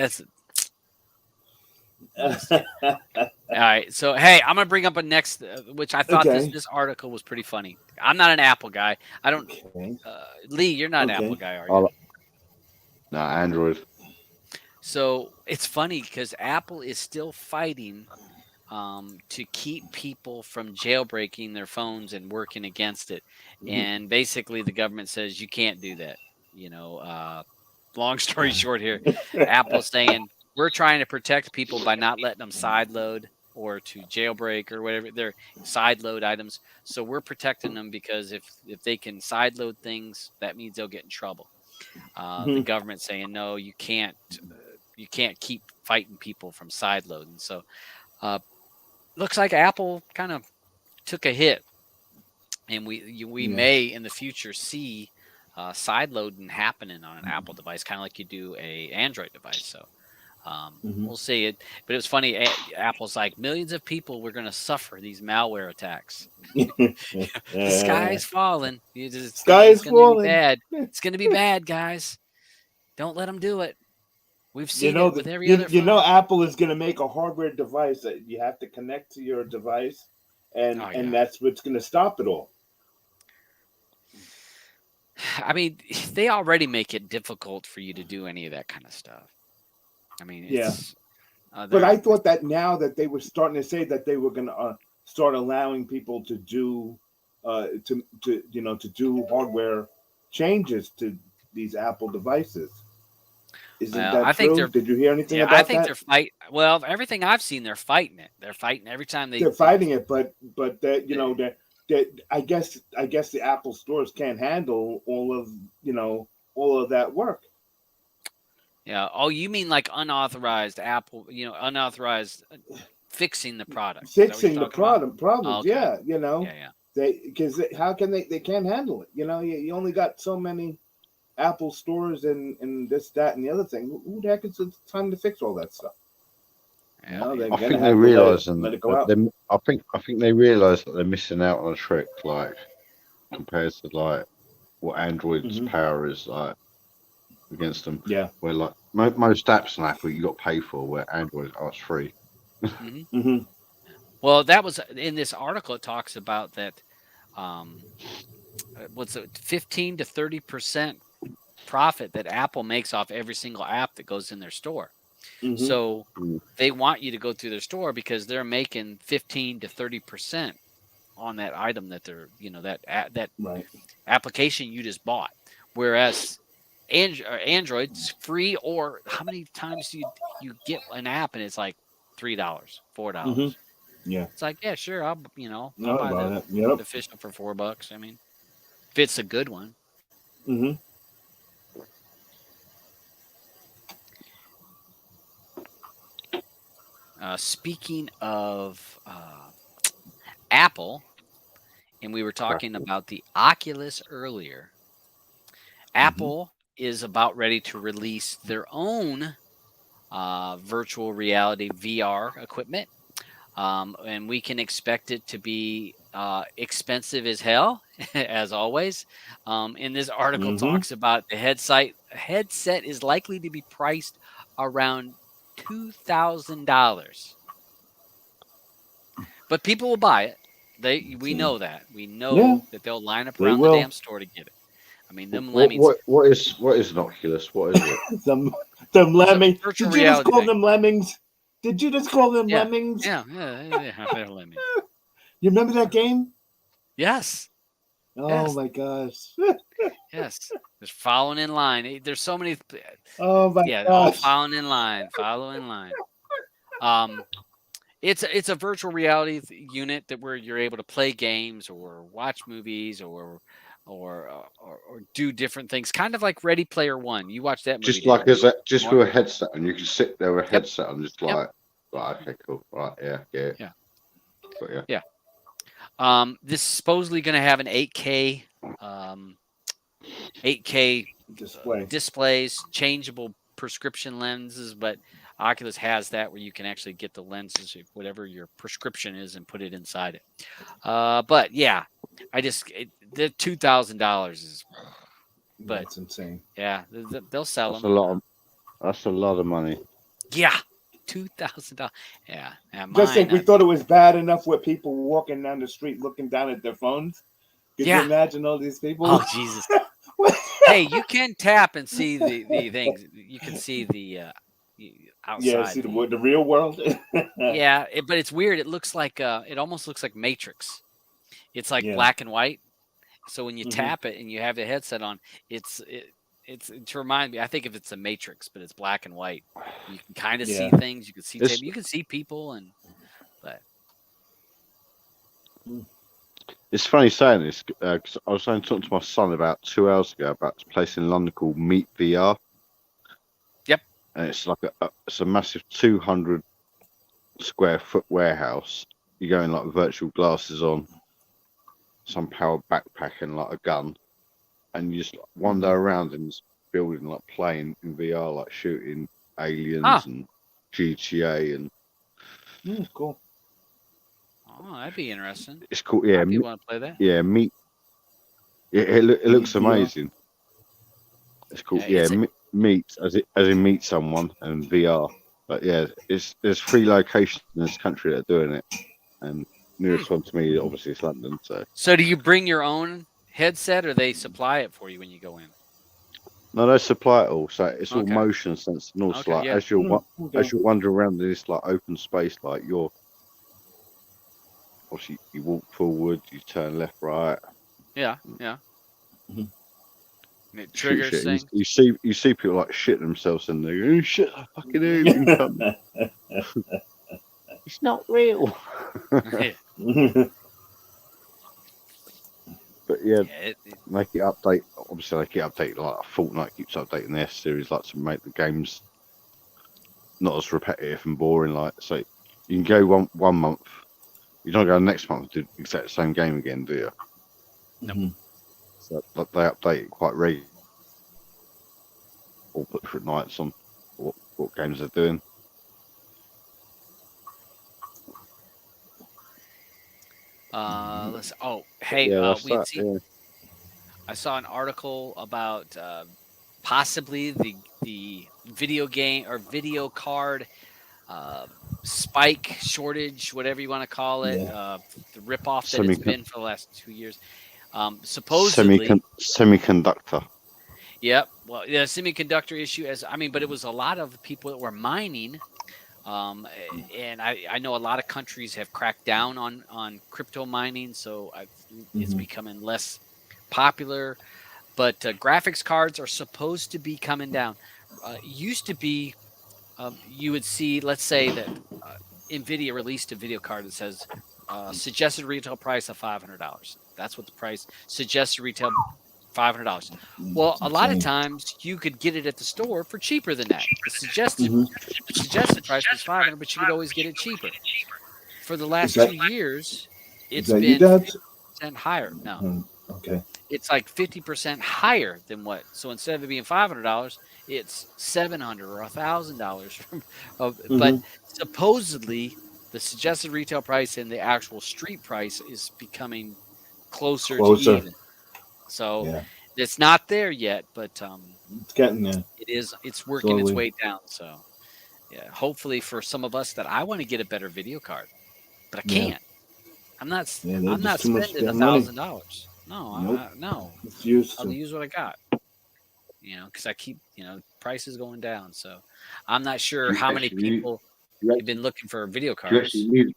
right. So, hey, I'm going to bring up a next, which I thought this article was pretty funny. I'm not an Apple guy. I don't. Lee, you're not an Apple guy, are you? No, Android. So it's funny because Apple is still fighting to keep people from jailbreaking their phones and working against it. And basically the government says you can't do that. You know, long story short here, Apple's saying we're trying to protect people by not letting them sideload or to jailbreak or whatever. They're sideload items. So we're protecting them because if they can sideload things, that means they'll get in trouble. The government saying, no, you can't keep fighting people from sideloading. So looks like Apple kind of took a hit, and we may in the future see sideloading happening on an Apple device, kind of like you do a Android device. So we'll see it. But it was funny. Apple's like, millions of people were going to suffer these malware attacks. The sky's falling. It's going to be bad. It's going to be bad, guys. Don't let them do it. We've seen it with every other phone. You know, Apple is going to make a hardware device that you have to connect to your device, and that's what's going to stop it all. I mean, they already make it difficult for you to do any of that kind of stuff. I mean, it's, but I thought that now that they were starting to say that they were going to start allowing people to do to do hardware changes to these Apple devices. Isn't that true? Did you hear anything about that? I think they're fighting. Well, everything I've seen, they're fighting it. They're fighting every time they're fighting it, but that I guess the Apple stores can't handle all of that work. Yeah. Oh, you mean like unauthorized Apple? Unauthorized fixing the product. Fixing the problems. Okay. Yeah. Yeah. Because how can they can't handle it? You only got so many Apple stores and this, that, and the other thing. Who the heck is the time to fix all that stuff? Yeah. I think they realize I think they realize that they're missing out on a trick, like compared to like what Android's power is like against them. Yeah. Where like most apps on Apple you got to pay for, where Android is free. Well, that was in this article. It talks about that. What's it? 15 to 30% profit that Apple makes off every single app that goes in their store. So they want you to go through their store because they're making 15 to 30% on that item that they're, that application you just bought. Whereas Android's free, or how many times do you get an app and it's like $3, $4? Yeah. It's like, yeah, sure. I'll buy the official for $4. I mean, if it's a good one. Speaking of Apple, and we were talking about the Oculus earlier, Apple is about ready to release their own virtual reality VR equipment. And we can expect it to be expensive as hell, as always. And this article talks about the headset is likely to be priced around $2,000. But people will buy it. We know that. We know that they'll line up around the damn store to get it. I mean, them lemmings. What is an Oculus? What is it? them lemmings. Did you just call them lemmings? Did you just call them lemmings? Yeah, they're lemmings. You remember that game? Yes. Oh my gosh. Yes. They're following in line. There's so many. Oh my gosh. All following in line. It's a virtual reality unit that where you're able to play games or watch movies or do different things, kind of like Ready Player One. You watched that movie, Just didn't like you? as a just Mark? with a headset, and you can sit there with a Yep. headset on, just Yep. like, right, okay, cool, right, yeah. But yeah. This is supposedly going to have an 8K 8K displays, changeable prescription lenses, but Oculus has that where you can actually get the lenses, whatever your prescription is, and put it inside it. But yeah, the $2,000 is, but that's insane. Yeah, they'll sell That's them. That's a lot of money. Yeah, $2,000. Yeah, Just think, we thought it was bad enough with people walking down the street looking down at their phones. Could you imagine all these people? Oh Jesus! Hey, you can tap and see the things. You can see the outside. Yeah, see the real world. Yeah, but it's weird. It looks like it almost looks like Matrix. It's like black and white. So when you tap it and you have the headset on, it's to remind me. I think if it's a Matrix, but it's black and white, you can kind of see things. You can see you can see people, but it's funny saying this because I was talking to my son about 2 hours ago about this place in London called Meet VR. Yep, and it's like it's a massive 200 square foot warehouse. You go in like virtual glasses on, some powered backpack and like a gun, and you just wander around in this building, like playing in VR, like shooting aliens and GTA and. It's cool. Oh, that'd be interesting. It's cool. Yeah, you want to play that? Yeah, Meet. Yeah, it looks amazing. It's cool. Yeah, Meet as in meet someone and VR. But yeah, there's 3 locations in this country that are doing it, and nearest one to me obviously is London. So do you bring your own headset, or they supply it for you when you go in? No, they supply it all, so it's all motion sense and all. Like as you're wandering around in this like open space, like obviously you walk forward, you turn left, right. Yeah. And it triggers things. You see people like shitting themselves and they go, oh, shit, I fucking alien. It's not real. But make it update. Obviously, they keep updating, like Fortnite keeps updating their series, like to make the games not as repetitive and boring. Like, so you can go one month, you don't go next month to do the exact same game again, do you? No. So they update it quite regularly, or put different nights on what games they're doing. I saw an article about possibly the video game or video card spike shortage, whatever you want to call it, the ripoff that it's been for the last 2 years. Supposedly semiconductor. Yep. Well, the semiconductor issue, but it was a lot of people that were mining. And I know a lot of countries have cracked down on crypto mining, so it's becoming less popular. But graphics cards are supposed to be coming down. Used to be, you would see, let's say that NVIDIA released a video card that says suggested retail price of $500. That's what the price suggested retail. $500. Well, a lot of times you could get it at the store for cheaper than that. The suggested price was $500, but you could always get it cheaper. For the last 2 years, it's been 50% higher. No, okay, it's like 50% higher than what. So instead of it being $500, it's $700 or $1,000. But supposedly, the suggested retail price and the actual street price is becoming closer. To even. So it's not there yet, but it's getting there. It's working its way down. So hopefully for some of us that I want to get a better video card, but I can't. I'm not spending $1,000. No, no. I'll use what I got. Because I keep prices going down. So I'm not sure how many people have been looking for video cards. Do you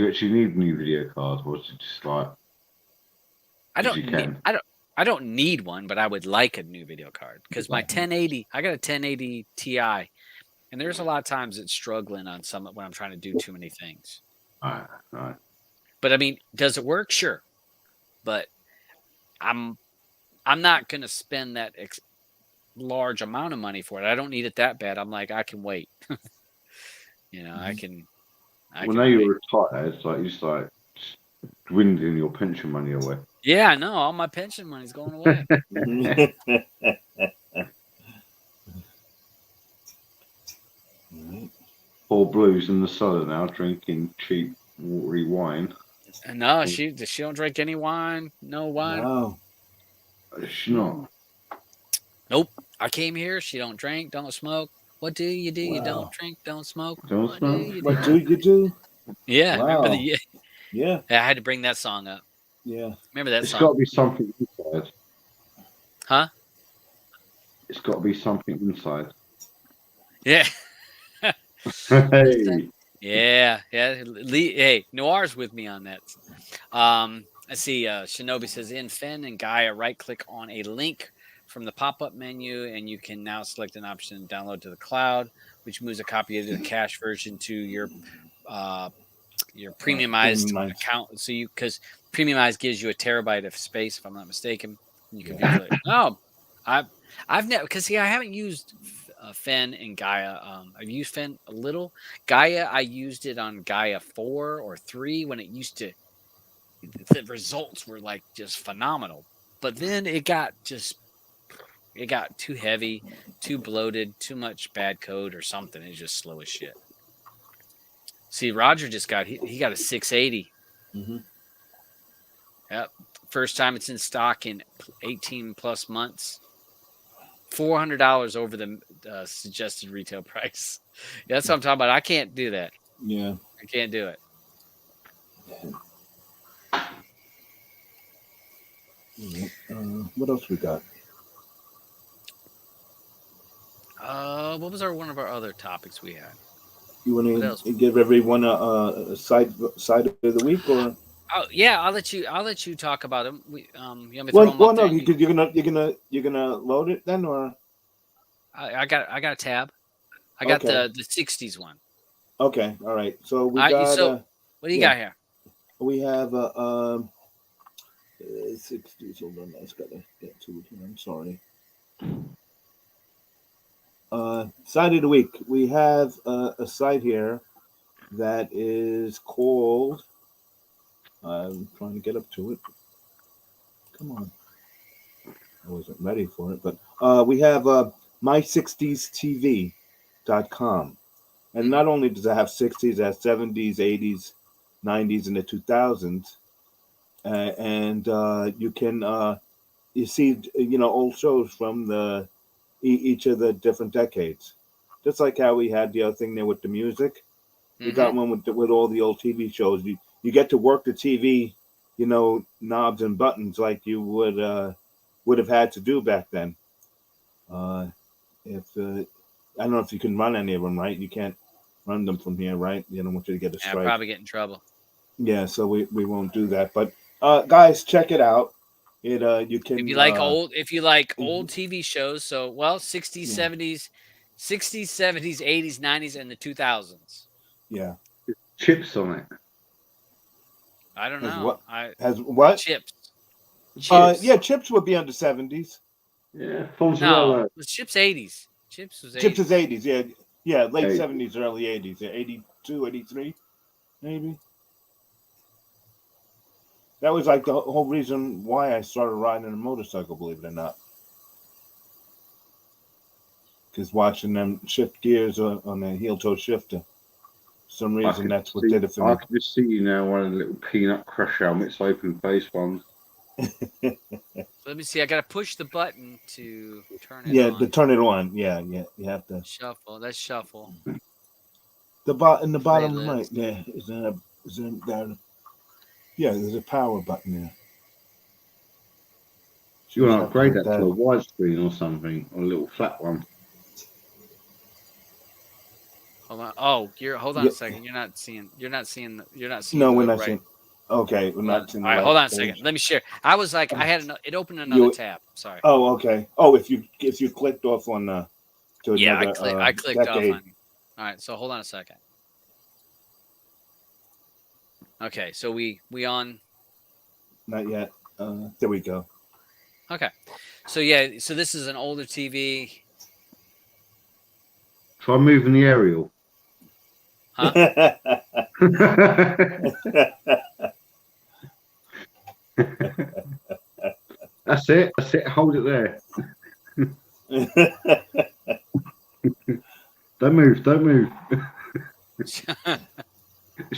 actually need a new video card, or is it just like? I don't need one, but I would like a new video card because my 1080, I got a 1080 Ti, And there's a lot of times it's struggling on some when I'm trying to do too many things. All right. But I mean, does it work? Sure. But I'm not going to spend that large amount of money for it. I don't need it that bad. I'm like, I can wait. I can. Well, now you're retired, it's like you start dwindling your pension money away. Yeah, I know. All my pension money's going away. Poor Blues in the cellar now, drinking cheap, watery wine. No, she don't drink any wine. No wine. No. She's not. Nope. I came here. She don't drink, don't smoke. What do? You don't drink, don't smoke. Don't smoke. What do you do? Yeah, Wow. remember Yeah. I had to bring that song up. Yeah. Remember that It's song? got to be something inside. Huh? It's got to be something inside. Yeah. Hey. Yeah. Hey, Noir's with me on that. I see Shinobi says in Finn and Gaia, right click on a link from the pop-up menu, and you can now select an option download to the cloud, which moves a copy of the cache version to your premiumized account. So because premiumized gives you a terabyte of space, if I'm not mistaken. You can view it. Oh, I've never, because I haven't used Fen and Gaia. I've used Fen a little. Gaia, I used it on Gaia 4 or 3 when it used to. The results were like just phenomenal, but then it got too heavy, too bloated, too much bad code or something. It's just slow as shit. See, Roger just got he got a 680. Mm-hmm. Yep, first time it's in stock in 18 plus months. $400 over the suggested retail price. Yeah, that's what I'm talking about. I can't do that. Yeah, I can't do it. What else we got? What was one of our other topics we had? You want to give everyone a side of the week, or? Oh yeah, I'll let you talk about them. You want me to Well, throw them up no, there? you're gonna load it then, or? I got a tab. I got the 60s one. Okay, all right. So we got. got. So what do you got here? We have 60s. Hold on, I just gotta get to it here. I'm sorry. Site of the week. We have a site here that is called. I'm trying to get up to it. Come on. I wasn't ready for it, but we have my60stv.com. And not only does it have 60s, it has 70s, 80s, 90s, and the 2000s. And you can you see old shows from each of the different decades, just like how we had the other thing there with the music. We got one with all the old TV shows. You get to work the TV, knobs and buttons like you would have had to do back then. If I don't know if you can run any of them, right? You can't run them from here, right? You don't want you to get a strike. I'll probably get in trouble. Yeah, so we won't do that. But guys, check it out. You can if you like old TV shows, so 60s, 70s, 80s, 90s, and the 2000s. Yeah. Chips on it. I don't know. Has what? Chips. Yeah, chips would be under 70s. Yeah, no, chips 80s. Chips was 80s. Chips is 80s. Yeah, late 80s. 70s, early 80s. Yeah, 82, 83, maybe. That was like the whole reason why I started riding a motorcycle, believe it or not. Because watching them shift gears on a heel-toe shifter. For some reason, that's what did it for me. I can just see you now, one of the little peanut crush helmets, open face ones. Let me see. I got to push the button to turn it on. Yeah, to turn it on. Yeah. You have to. Shuffle. That's shuffle. In the bottom right. Yeah. Is there yeah, there's a power button there. You want to upgrade that to a widescreen or something, or a little flat one. Hold on. Oh, hold on a second. You're not seeing. No, we're not seeing. Okay, we're not seeing. All right, hold on a second. Let me share. I was like, it opened another tab. Sorry. Oh, okay. Oh, if you clicked off on I clicked decade. off on. All right, so hold on a second. Okay, so we on. Not yet. There we go. Okay, so yeah, so this is an older TV. Try moving the aerial. Huh? That's it. That's it. Hold it there. Don't move. Don't move. It's And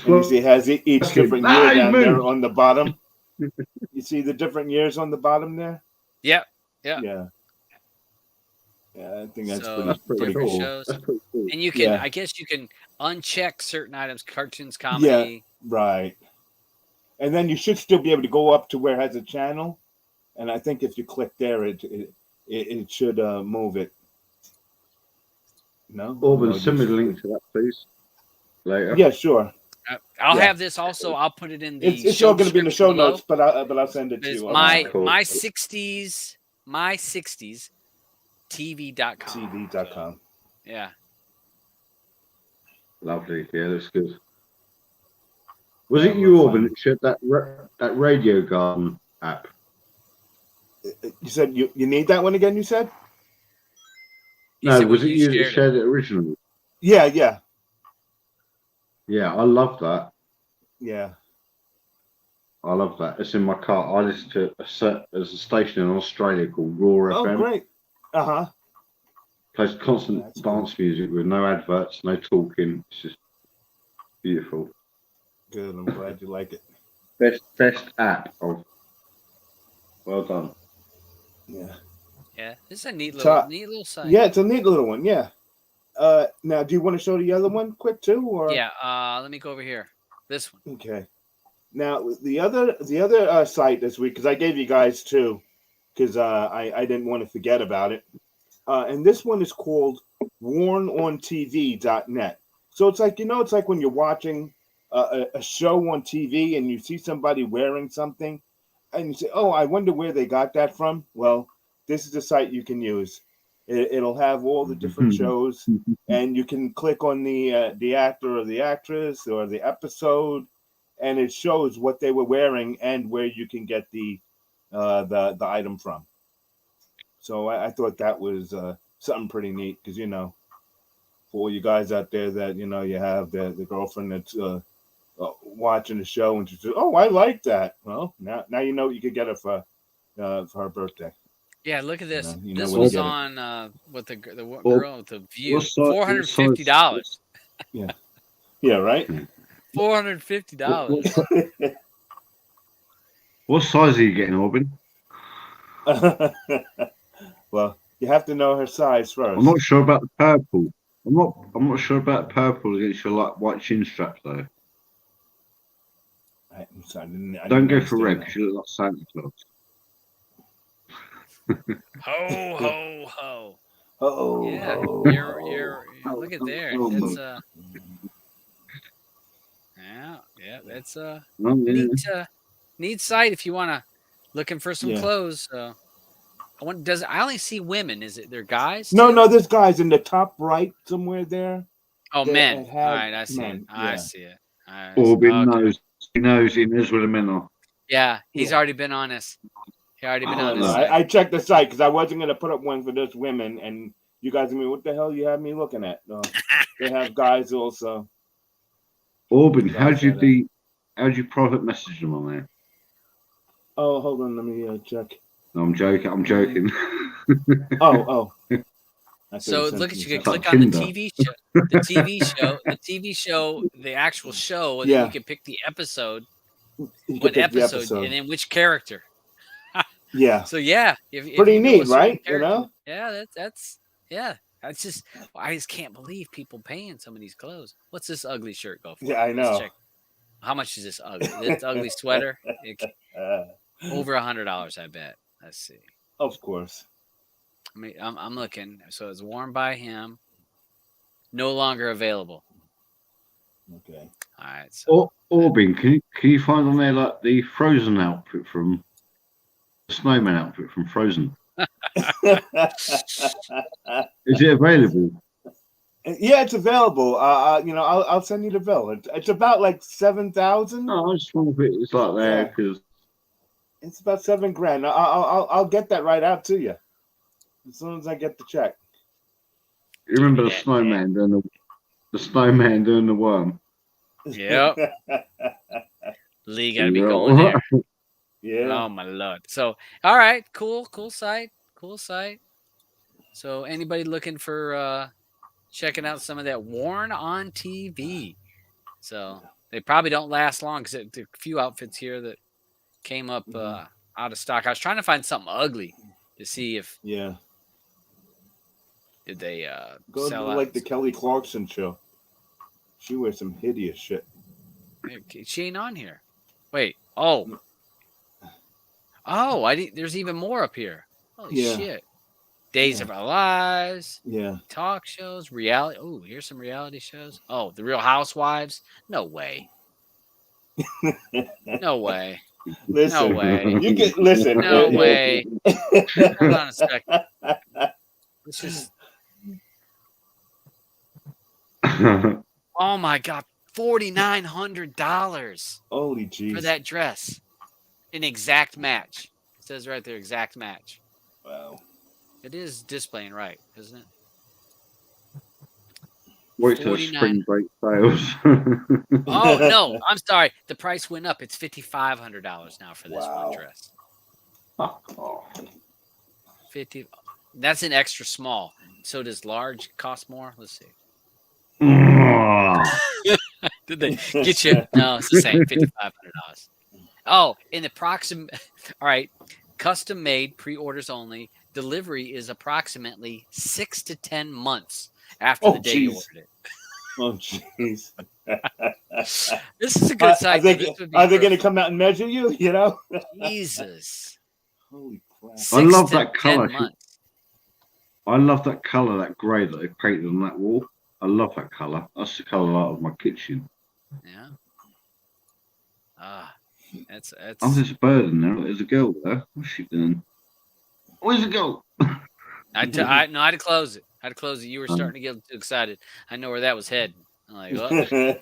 you see, it has each different year he down there moved. on the bottom. You see the different years on the bottom there? Yep. Yeah. Yeah. Yeah, I think that's So, pretty different cool. shows. That's pretty cool. And you can, Yeah. I guess you can uncheck certain items, cartoons, comedy. Right. And then you should still be able to go up to where it has a channel. And I think if you click there, it should move it. No? Orban, No, send me just- the link to that, please. Later. Yeah, sure. I'll Yeah. have this also. I'll put it in the. It's all going to be in the show description notes, but I'll send it to below. you. My Cool. my 60s TV.com. TV.com. Yeah. Lovely. Yeah, looks good. Was it you, Orban, that shared that Radio Garden app? You said you need that one again, you said? No, said was it you that shared shared it originally? Yeah, yeah. Yeah, I love that. Yeah. I love that. It's in my car. I listen to there's a station in Australia called Raw Oh, FM. great. Uh-huh. Plays constant That's dance music with no adverts, no talking. It's just beautiful. Good. I'm glad you like it. Best app of. Well done. Yeah. Yeah. This is a neat So- little site. Yeah, it's a neat little one. Yeah. Now, do you want to show the other one quick too, or? Yeah. Let me go over here. This one. Okay. Now the other site this week, because I gave you guys two, because I didn't want to forget about it. And this one is called WornOnTV.net. So it's like it's like when you're watching a show on TV and you see somebody wearing something, and you say, "Oh, I wonder where they got that from." Well, this is a site you can use. It'll have all the different shows, and you can click on the actor or the actress or the episode, and it shows what they were wearing and where you can get the item from. So I thought that was something pretty neat because for all you guys out there that you have the girlfriend that's watching the show and she says, "Oh, I like that." Well, now you know what you could get her for her birthday. Yeah, look at this. You know This when was you get it. on with the girl with the view. What size- $450. Yeah, right. $450. What size are you getting, Orban? Well, you have to know her size first. I'm not sure about the purple. I'm not sure about purple against your white chin strap though. I'm sorry, I didn't Don't go for understand red that. because you look like Santa Claus. Ho ho ho. Oh, Yeah, oh, you're look at there. That's yeah, that's Oh, yeah. neat site if you wanna looking for some Yeah. clothes. I only see women. Is it they're guys? No, too? no, this guy's in the top right somewhere there. Oh, They men. had All right, I see men, it. I yeah. see it. All right, Orban okay. knows. He knows where the men are. Yeah, he's Yeah. already been on this. He already been Oh, on no. this. I checked the site because I wasn't going to put up one for just women, and you guys, what the hell you have me looking at? No, they have guys also. Orban, Yeah, how do I you private message them on there? Oh, hold on, let me check. No, I'm joking. I'm joking. Oh. I thought So sent look at me you can something. click on the Tinder. TV show, the actual show, and then Yeah. you can pick the episode, You can what pick the episode, and then which character. Yeah, So yeah, if pretty you know a neat, certain right? character- Yeah, that's just I just can't believe people paying some of these clothes. What's this ugly shirt go for? Yeah, I Let's know. check. How much is this ugly? This ugly sweater? Uh, Over $100, I bet. Let's see. of course. I mean, I'm looking. So it's worn by him. No longer available. Okay. All right. So Orban, can you find on there like the Frozen outfit from the Snowman outfit from Frozen? Is it available? Yeah, it's available. I'll send you the bill. It's about like 7,000. Oh, I just wonder if it's like there Yeah. because It's about $7,000. I'll get that right out to you as soon as I get the check. you remember the snowman doing the snowman doing the worm. Yep. Lee got to be going there. Yeah. Oh my lord. So, all right, cool site. So, anybody looking for checking out some of that worn on TV? So they probably don't last long because there are a few outfits here that came up out of stock. I was trying to find something ugly to see if did they go sell to out. like the Kelly Clarkson show. She wears some hideous shit. She ain't on here. Wait. Oh, there's even more up here. Holy shit. Days of Our Lives. Yeah. Talk shows. Reality. Oh, here's some reality shows. Oh, The Real Housewives. No way. No way. Listen. No way. You can listen. No way. Hold on a second. Let's just. Oh my god. $4,900. Holy jeez. For that dress. An exact match. It says right there, exact match. Wow. It is displaying right, isn't it? Wait till spring break sales. Oh no, I'm sorry. The price went up. It's $5,500 now for this one dress. Oh. 50. That's an extra small. So does large cost more? Let's see. Did they get you? No, it's the same. $5,500. Oh, in the proximate. All right, custom made, pre-orders only. Delivery is approximately 6 to 10 months after the day you ordered it. Oh, jeez. This is a good site. Are they going to come out and measure you? You know? Jesus. Holy crap. I love that color. I love that color, that grey that they painted on that wall. I love that color. That's the color of my kitchen. Yeah. That's. Oh, there's a bird in there. There's a girl there. What's she doing? Where's the girl? I had to close it. You were starting to get too excited. I know where that was heading. I'm like, oh.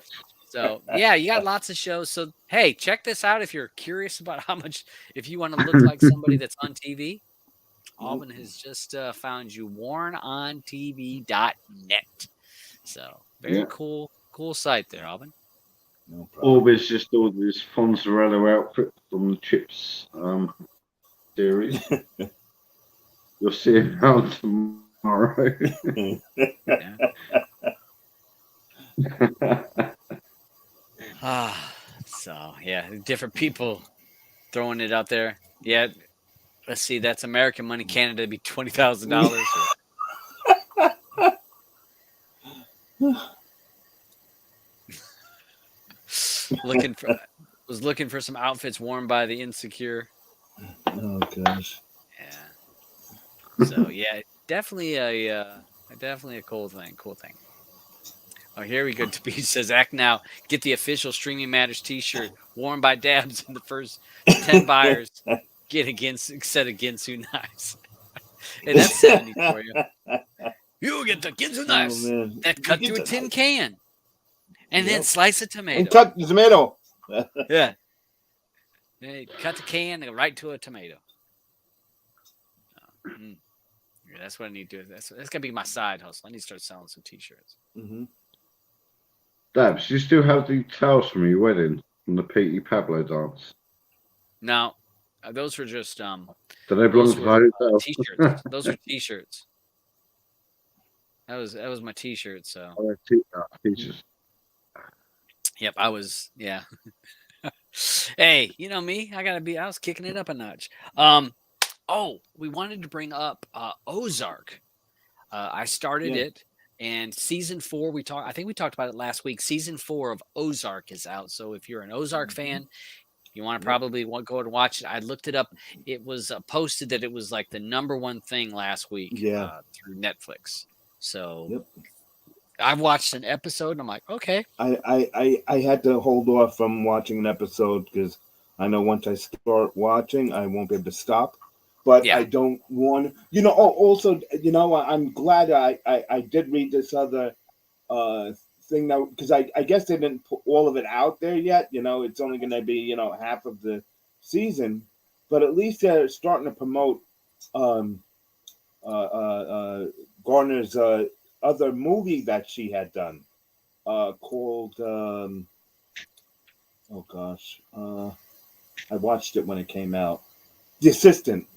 So yeah, you got lots of shows. So hey, check this out if you're curious about how much. If you want to look like somebody that's on TV, Alvin has just found you. WarnOnTV.net. So very cool site there, Alvin. No problem. Orbe's just ordered this Fonzarello outfit from the Chips series. You'll see him out tomorrow. So yeah, different people throwing it out there. Yeah, let's see. That's American money. Canada be $20,000. looking for some outfits worn by the insecure. Oh gosh. Yeah. So yeah, definitely a cool thing. Oh, here we go. He says, "Act now. Get the official Streaming Matters T-shirt worn by Dabs, and the first 10 buyers get a set of Ginsu knives." Hey, that's 70 for you. You get the Ginsu knives that cut through a tin can, and then slice a tomato. And cut the tomato. Yeah. They cut the can and right to a tomato. Yeah, that's what I need to do. That's gonna be my side hustle. I need to start selling some T-shirts. Mm-hmm. Dabs, you still have the towels from your wedding from the Petey Pablo dance? No, those were just do they belong to T-shirts? Those are T-shirts. That was my T-shirt. So T-shirts. Yep, I was. Yeah. Hey, you know me. I was kicking it up a notch. We wanted to bring up Ozark. I started it, and season 4 I think we talked about it last week. Season 4 of Ozark is out. So if you're an Ozark fan, you want to probably go and watch it. I looked it up. It was posted that it was like the #1 thing last week through Netflix. So I watched an episode and I'm like, okay. I had to hold off from watching an episode because I know once I start watching, I won't be able to stop. But I don't want, also, I'm glad I did read this other thing that, because I guess they didn't put all of it out there yet. It's only going to be half of the season, but at least they're starting to promote Garner's other movie that she had done called oh gosh, I watched it when it came out. The Assistant.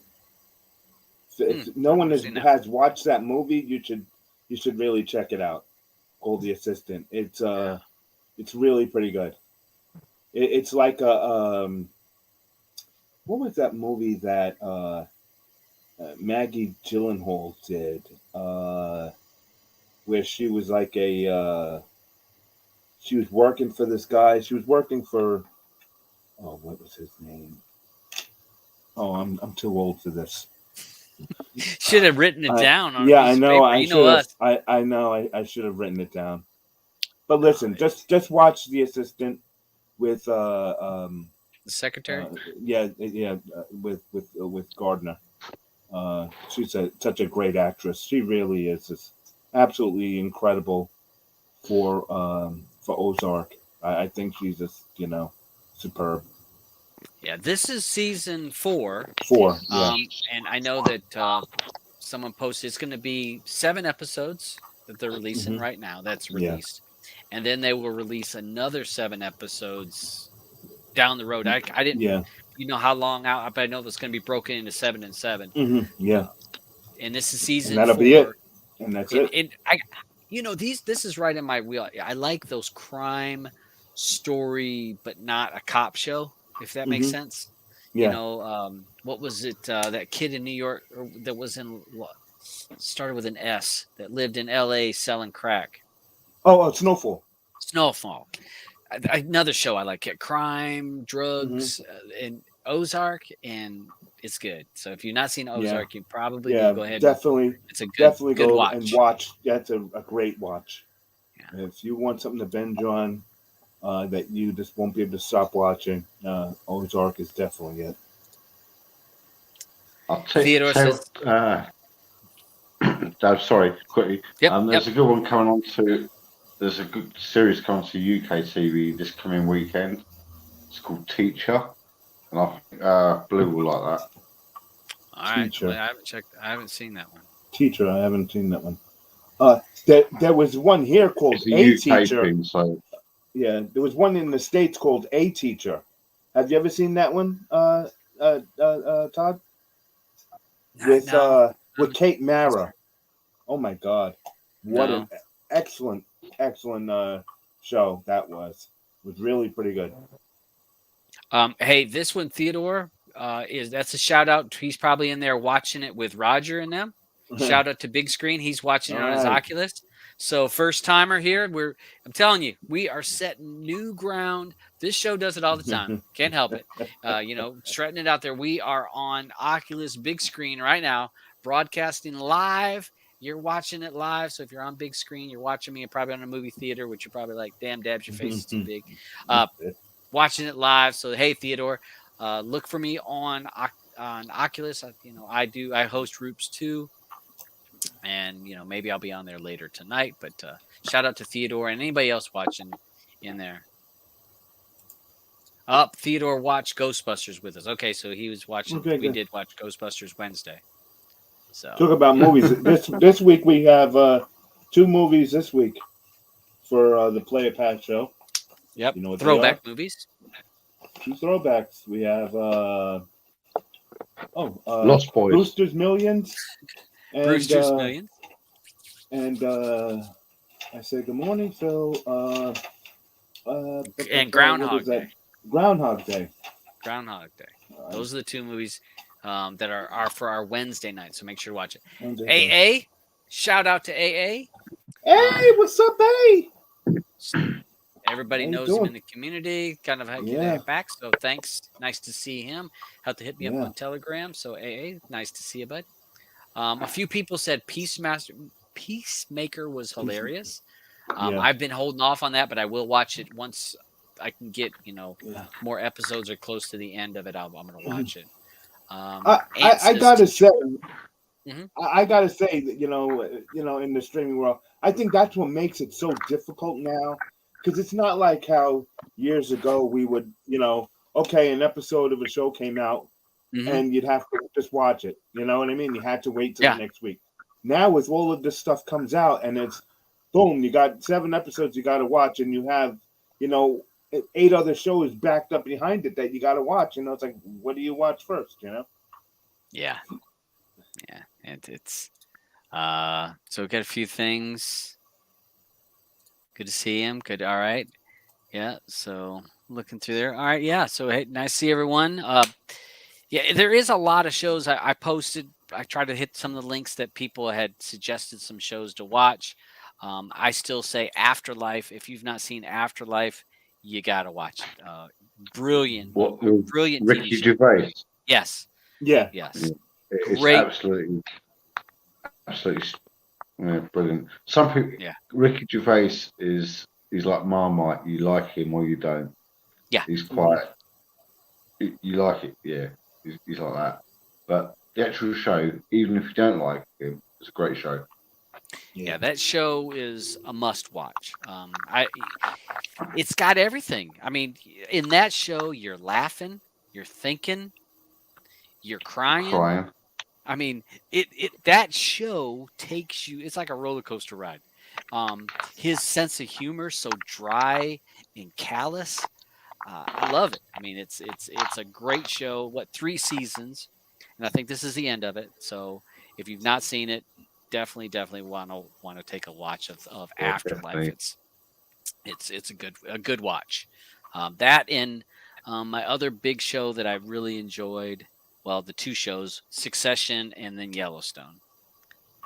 If no one has watched that movie, you should really check it out. Called The Assistant. It's really pretty good. It's like a what was that movie that Maggie Gyllenhaal did, where she was like she was working for this guy. She was working for, what was his name? Oh, I'm too old for this. Should have written it down. On I know. I know. I should have written it down. But listen, just watch The Assistant with the secretary. With Gardner. She's such a great actress. She really is just absolutely incredible for Ozark. I think she's just superb. Yeah, this is season 4. 4. Yeah. And I know that someone posted it's going to be 7 episodes that they're releasing right now. That's released, and then they will release another 7 episodes down the road. I didn't. Yeah. You know how long out? But I know it's going to be broken into 7 and 7. Yeah. And this is season. And that'll 4. Be it. And that's it. And this is right in my wheel. I like those crime story, but not a cop show. If that makes sense. Yeah. What was it? That kid in New York that was started with an S that lived in L.A. selling crack. Oh, Snowfall. Snowfall. Another show I like it. Crime, drugs, and Ozark, and it's good. So if you've not seen Ozark, you probably need to go ahead. Definitely. It's a good go watch. And watch. That's a great watch. Yeah. If you want something to binge on, that you just won't be able to stop watching, Ozark is definitely it. I'll Theodore says, sorry, quickly. There's a good one coming on to. There's a good series coming to UK TV this coming weekend. It's called Teacher, and I think Blue will like that. All right, Teacher. I haven't checked. I haven't seen that one. Teacher, I haven't seen that one. There was one here called A Teacher. Thing, so. Yeah, there was one in the States called A Teacher. Have you ever seen that one, Todd? With Kate Mara. Oh my God, what an excellent show that was. It was really pretty good. Hey, this one, Theodore, that's a shout out. He's probably in there watching it with Roger and them. Shout out to Big Screen. He's watching it on his Oculus. So first timer here, I'm telling you, we are setting new ground. This show does it all the time. Can't help it. Strutting it out there. We are on Oculus Big Screen right now, broadcasting live. You're watching it live. So if you're on big screen, you're watching me and probably on a movie theater, which you're probably like, damn, Dabs, your face is too big. Watching it live. So, hey, Theodore, look for me on Oculus. I host Roops too. And, maybe I'll be on there later tonight. But shout out to Theodore and anybody else watching in there. Theodore watched Ghostbusters with us. Okay, so he was watching. Okay, we did watch Ghostbusters Wednesday. So talk about movies. This week we have 2 movies this week for the Play It Pat show. Yep. Throwback movies. 2 throwbacks. We have Lost Boys. Brewster's Millions. And, Brewster's Millions. And I say good morning, Phil. And Groundhog Day. Groundhog Day. Groundhog Day. Those are the 2 movies that are for our Wednesday night. So make sure to watch it. AA. Shout out to AA. Hey, what's up, A? Everybody knows him in the community. Kind of get back. So thanks. Nice to see him. Have to hit me up on Telegram. So AA, nice to see you, bud. A few people said Peacemaker was hilarious. I've been holding off on that, but I will watch it once I can get more episodes or close to the end of it. I'm going to watch it. I gotta say, Mhm. I gotta say that in the streaming world, I think that's what makes it so difficult now, because it's not like how years ago we would, okay, an episode of a show came out Mhm. and you'd have to just watch it. You know what I mean? You had to wait till the Yeah. next week. Now with all of this stuff comes out and it's boom, you got 7 episodes you got to watch, and you have, 8 other shows backed up behind it that you got to watch. It's like, what do you watch first? Yeah. Yeah. And it's so we got a few things. Good to see him. Good. All right. Yeah. So looking through there. All right. Yeah. So hey, nice to see everyone. Yeah, there is a lot of shows I posted. I tried to hit some of the links that people had suggested some shows to watch. I still say Afterlife. If you've not seen Afterlife, you gotta watch it. Brilliant, What brilliant Ricky TV show. Gervais? Yes, Yeah. yes, It's great. absolutely brilliant. Some people, Yeah. Ricky Gervais is like Marmite. You like him or you don't. Yeah. He's quite. You like it, yeah. He's like that. But the actual show, even if you don't like him, it's a great show. Yeah, that show is a must watch. It's got everything. I mean, in that show, you're laughing, you're thinking, you're crying. I mean, that show takes you. It's like a roller coaster ride. His sense of humor so dry and callous. I love it. I mean, it's a great show. 3 seasons, and I think this is the end of it. So if you've not seen it, definitely want to take a watch of Afterlife. Definitely. It's a good watch. That and my other big show that I really enjoyed. Well, the 2 shows, Succession and then Yellowstone,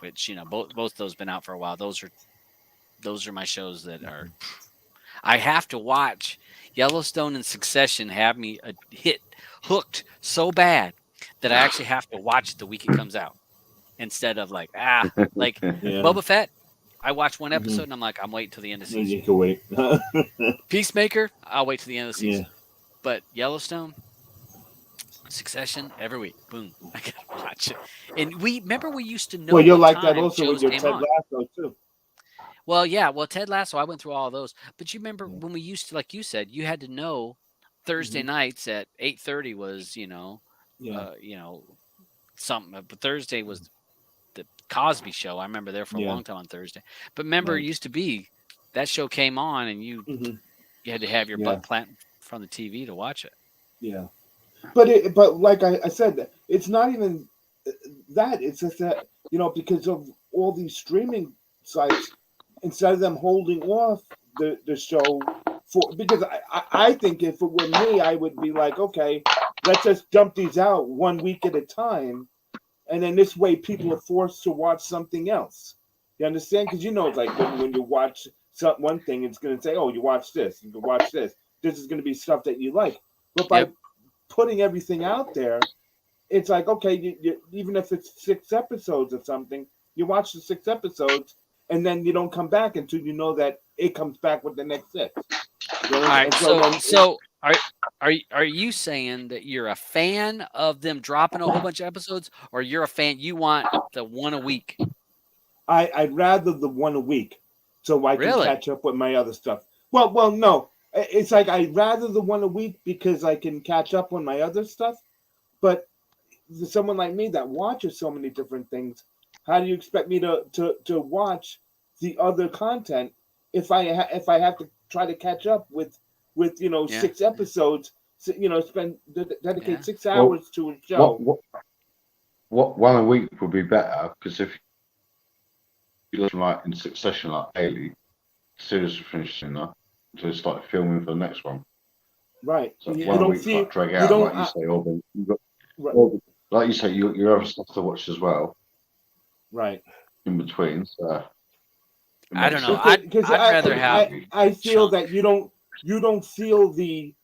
which both those been out for a while. Those are my shows that are. I have to watch. Yellowstone and Succession have me hooked so bad that I actually have to watch it the week it comes out instead of like Boba Fett. I watched 1 episode and I'm like, I'm waiting till the end of the season. You can wait. Peacemaker, I'll wait till the end of the season. Yeah. But Yellowstone, Succession, every week, boom, I gotta watch it. And we used to know. Well, you'll like that also with your Ted Lasso too. Well, yeah. Well, Ted Lasso, I went through all those. But you remember when we used to, like you said, you had to know Thursday nights at 8:30 was, something. But Thursday was the Cosby Show. I remember there for a long time on Thursday. But remember, it used to be that show came on and you had to have your butt planted from the TV to watch it. Yeah, but like I said, it's not even that. It's just that because of all these streaming sites. Instead of them holding off the show because I think if it were me, I would be like, okay, let's just dump these out 1 week at a time, and then this way people are forced to watch something else. You understand? Because like when you watch one thing, it's going to say, oh, you watch this, you can watch this. This is going to be stuff that you like. But by putting everything out there, it's like, okay, you, even if it's 6 episodes or something, you watch the 6 episodes. And then you don't come back until you know that it comes back with the next 6. All right. So are you saying that you're a fan of them dropping a whole bunch of episodes, or you're a fan? You want the 1 a week? I'd rather the 1 a week, so I can catch up with my other stuff. Well, no, it's like I'd rather the 1 a week because I can catch up on my other stuff. But for someone like me that watches so many different things. How do you expect me to watch the other content if I have to try to catch up with 6 episodes? Dedicate 6 hours to a show. What 1 a week would be better, because if you look like in succession, like daily, series finishing up to start filming for the next one. Right. So you 1 a week like drag out, like you say, like you say, you have stuff to watch as well. Right. In between, so I don't know. I'd rather have. I feel that you don't feel the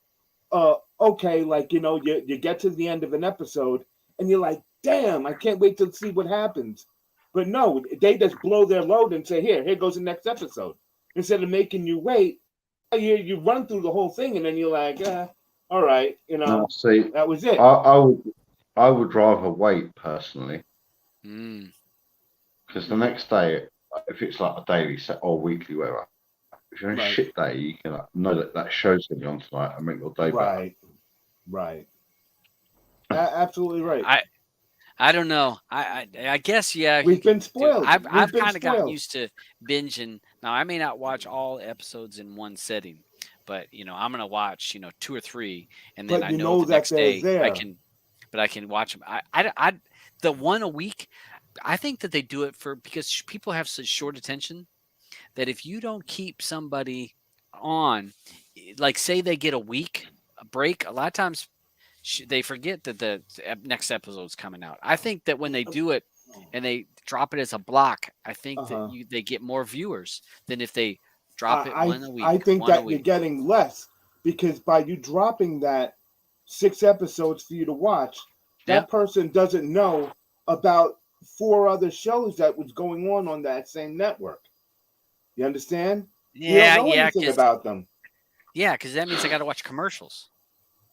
okay, like you get to the end of an episode and you're like, damn, I can't wait to see what happens. But no, they just blow their load and say, here goes the next episode. Instead of making you wait, you run through the whole thing and then you're like, all right, see, that was it. I would rather wait personally. Mm. Because the next day, if it's like a daily set or weekly, whatever, if you're in a Right. shit day, you can know that show's going to be on tonight and make your day better. Right. Absolutely right. I don't know. I guess yeah. We've been spoiled. I've kind of gotten used to binging. Now I may not watch all episodes in one setting, but I'm gonna watch 2 or 3, and then But I you know know the that next they're day there. I can watch them. I the one a week. I think that they do it because people have such short attention that if you don't keep somebody on, like say they get a break, a lot of times they forget that the next episode's coming out. I think that when they do it and they drop it as a block, I think that they get more viewers than if they drop it one a week. I think that you're getting less because by you dropping that 6 episodes for you to watch, that person doesn't know about 4 other shows that was going on that same network. You understand? Yeah, you don't know anything about them. Yeah, because that means I got to watch commercials.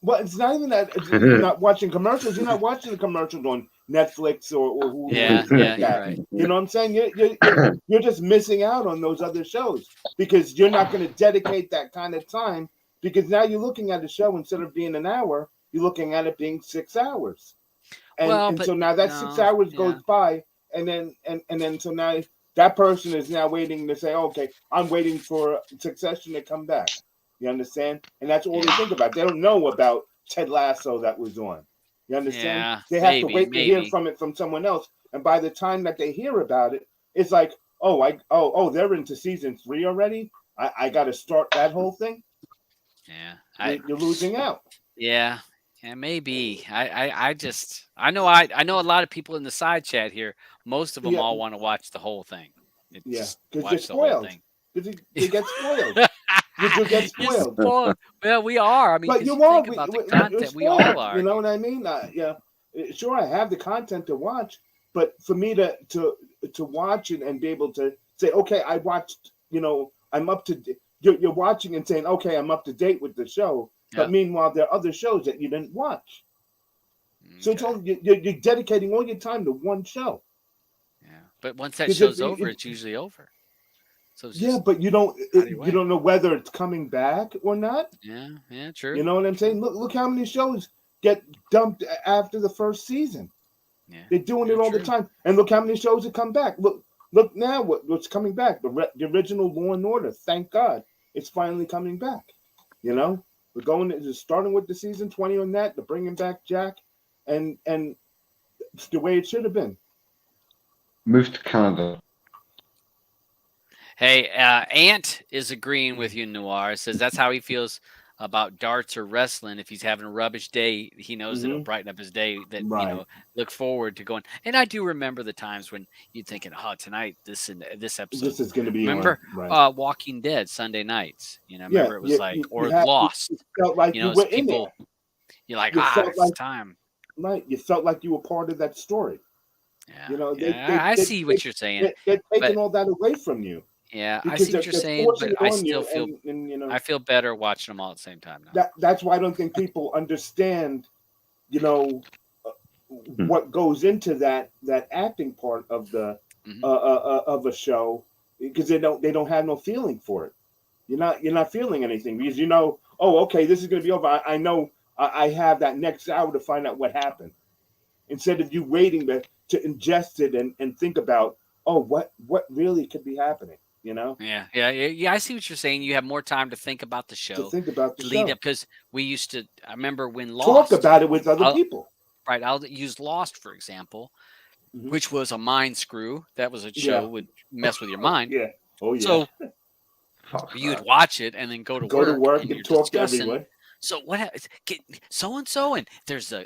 Well, it's not even that you're not watching commercials. You're not watching the commercials on Netflix or Hulu. Yeah, you're right. You know what I'm saying? You're just missing out on those other shows because you're not going to dedicate that kind of time because now you're looking at a show instead of being an hour, you're looking at it being 6 hours. And so now that 6 hours goes by and then so now that person is now waiting to say, okay, I'm waiting for Succession to come back. You understand? And that's all they think about. They don't know about Ted Lasso that was on. You understand? Yeah, they have to wait to hear from someone else. And by the time that they hear about it, it's like, they're into season 3 already. I got to start that whole thing. Yeah, you're losing out. Yeah, maybe. I know a lot of people in the side chat here. Most of them all want to watch the whole thing. Because they're spoiled. Because you get spoiled. You do get spoiled. Well, we are. I mean, but you are. The content. We all are. You know what I mean? Sure, I have the content to watch, but for me to watch it and be able to say, okay, I watched. I'm up to. You're watching and saying, okay, I'm up to date with the show. But meanwhile, there are other shows that you didn't watch. Okay. So you're dedicating all your time to one show. Yeah, but once that show's over, it's usually over. So but you don't know whether it's coming back or not. Yeah, true. You know what I'm saying? Look how many shows get dumped after the first season. Yeah, they're doing it all the time, and look how many shows have come back. Look now what's coming back. The original Law and Order. Thank God, it's finally coming back. We're starting with the season 20 on that. They're bringing back Jack, and it's the way it should have been. Move to Canada. Hey, Ant is agreeing with you, Noir. Says that's how he feels about darts or wrestling. If he's having a rubbish day, he knows it'll brighten up his day. That look forward to going. And I do remember the times when you're thinking, "Oh, tonight this episode, this is going to be." Remember Walking Dead Sunday nights? Remember it was Lost. You felt like you were in it. You're like, it's time. Right, you felt like you were part of that story. Yeah, I see what you're saying. They're taking all that away from you. Yeah, I see what you're saying, but I still feel I feel better watching them all at the same time now. That's why I don't think people understand, what goes into that acting part of the of a show because they don't have no feeling for it. You're not feeling anything because okay, this is going to be over. I know I have that next hour to find out what happened. Instead of you waiting to ingest it and think about what really could be happening. Yeah. I see what you're saying. You have more time to think about the show. Lead up because we used to. I remember when Lost. Talk about it with other people. Right. I'll use Lost for example, which was a mind screw. That was a show would mess with your mind. Yeah. Oh yeah. So you'd watch it and then go to work and talk to everyone. So what? So and so, and there's a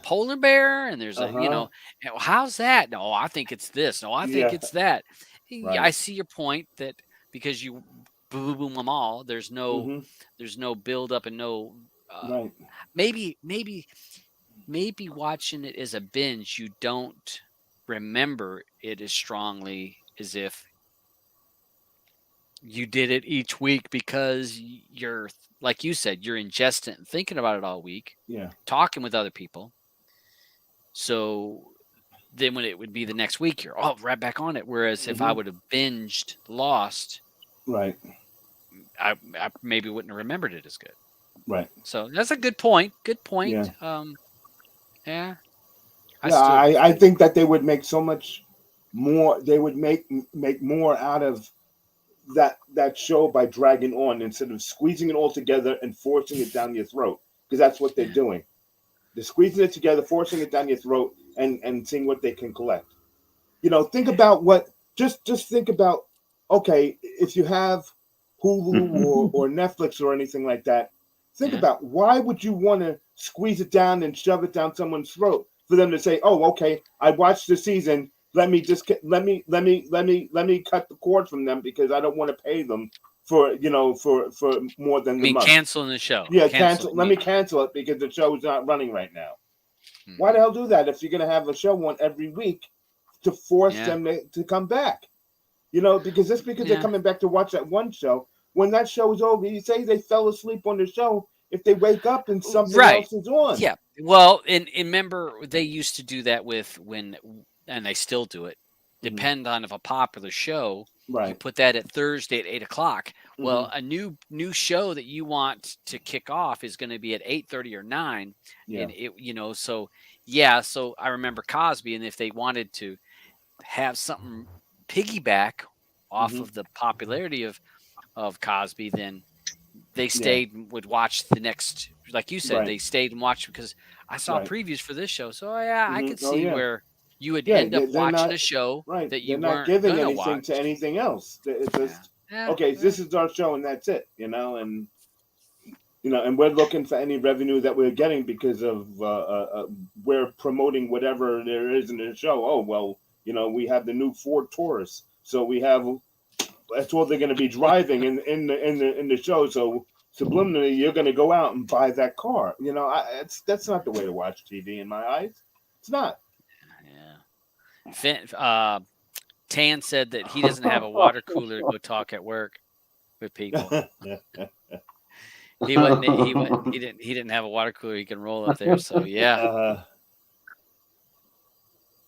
polar bear, and there's a how's that? No, I think it's this. No, I think it's that. Right. I see your point that because you boom them all, there's no build up and no. Maybe watching it as a binge, you don't remember it as strongly as if you did it each week because you're, like you said, you're ingesting and thinking about it all week. Yeah. Talking with other people. So then when it would be the next week, you're right back on it. Whereas if I would have binged Lost, Right. I maybe wouldn't have remembered it as good. Right. So that's a good point. Good point. Yeah. Yeah. I think that they would make so much more. They would make more out of that show by dragging on instead of squeezing it all together and forcing it down your throat, because that's what they're doing. They're squeezing it together, forcing it down your throat, and seeing what they can collect. Think about what. Just think about. Okay, if you have Hulu or Netflix or anything like that, think about why would you want to squeeze it down and shove it down someone's throat for them to say, "Oh, okay, I watched the season. Let me cut the cord from them because I don't want to pay them for more than the month." Canceling the show. Yeah, cancel. Let me cancel it because the show is not running right now. Why the hell do that if you're going to have a show on every week to force them to come back? Because they're coming back to watch that one show. When that show is over, you say they fell asleep on the show. If they wake up and something else is on. Yeah. Well, and remember, they used to do that and they still do it. Depend on if a popular show, you put that at Thursday at 8:00. Well, a new show that you want to kick off is going to be at 8:30 or 9. Yeah. And so I remember Cosby, and if they wanted to have something piggyback off of the popularity of Cosby, then they stayed and would watch the next, like you said, they stayed and watched because I saw previews for this show. So I could see where you would end up watching a show that you weren't giving gonna anything watch. to anything else. It's just this is our show and that's it, and we're looking for any revenue that we're getting because of we're promoting whatever there is in the show. Oh well, we have the new Ford Taurus, so we have. That's what they're going to be driving in the show. So subliminally, you're going to go out and buy that car. That's not the way to watch TV in my eyes. It's not. Yeah. Tan said that he doesn't have a water cooler to go talk at work with people. He didn't have a water cooler he can roll up there. So yeah.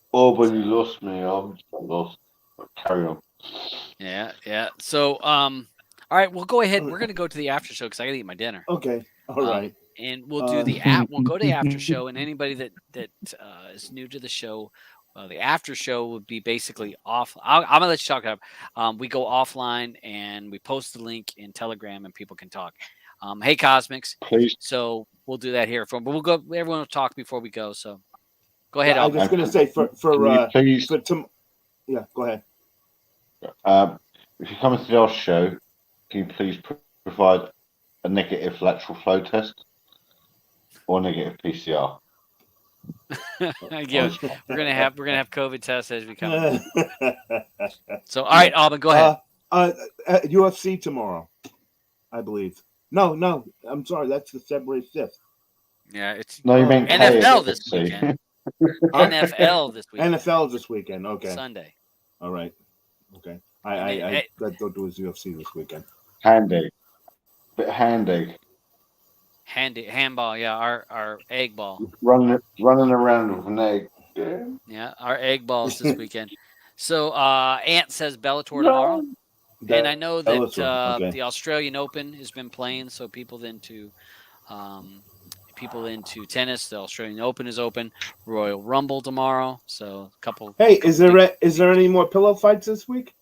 But you lost me. I'm lost. Carry on. Yeah. So, all right, we'll go ahead. We're going to go to the after show because I got to eat my dinner. Okay. All right. And we'll do we'll go to the after show, and anybody that is new to the show, the after show would be basically off. I'm going to let you talk about we go offline and we post the link in Telegram and people can talk. Hey, Cosmics. Please. So we'll do that here. But we'll go. Everyone will talk before we go. So go ahead. I was going to say yeah, go ahead. If you come into the last show, can you please provide a negative lateral flow test or negative PCR? Yeah, we're gonna have COVID tests as we come. So, all right, Alban, go ahead. UFC tomorrow, I believe. No, I'm sorry, that's the February 5th. Yeah, it's you mean NFL this weekend. NFL this weekend. NFL this weekend. Okay. Sunday. All right. Okay. I thought it was UFC this weekend. Handy. Handball, yeah, our egg ball. Running around with an egg. Yeah, our egg balls this weekend. So Ant says Bellator tomorrow. And I know that the Australian Open has been playing, so people into tennis, the Australian Open is open. Royal Rumble tomorrow, so a couple. Hey, is there any more pillow fights this week?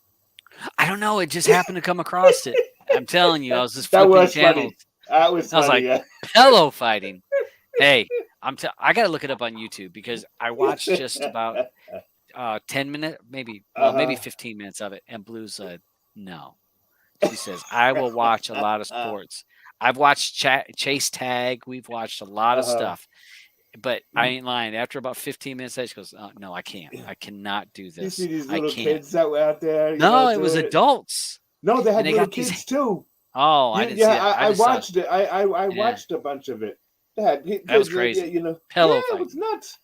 I don't know. It just happened to come across it. I'm telling you, I was just flipping channels. That was funny. I was like, pillow fighting. Hey, I got to look it up on YouTube because I watched just about 10 minutes, maybe 15 minutes of it, and Blue said no. She says, I will watch a lot of sports. I've watched Chase Tag. We've watched a lot of stuff. But I ain't lying. After about 15 minutes, she goes, no, I can't. I cannot do this. You see these little kids that were out there? No, it was adults. No, they had little kids too. Oh, I didn't see it. I watched it. I watched a bunch of it. That was crazy. Pillow fight. It was nuts.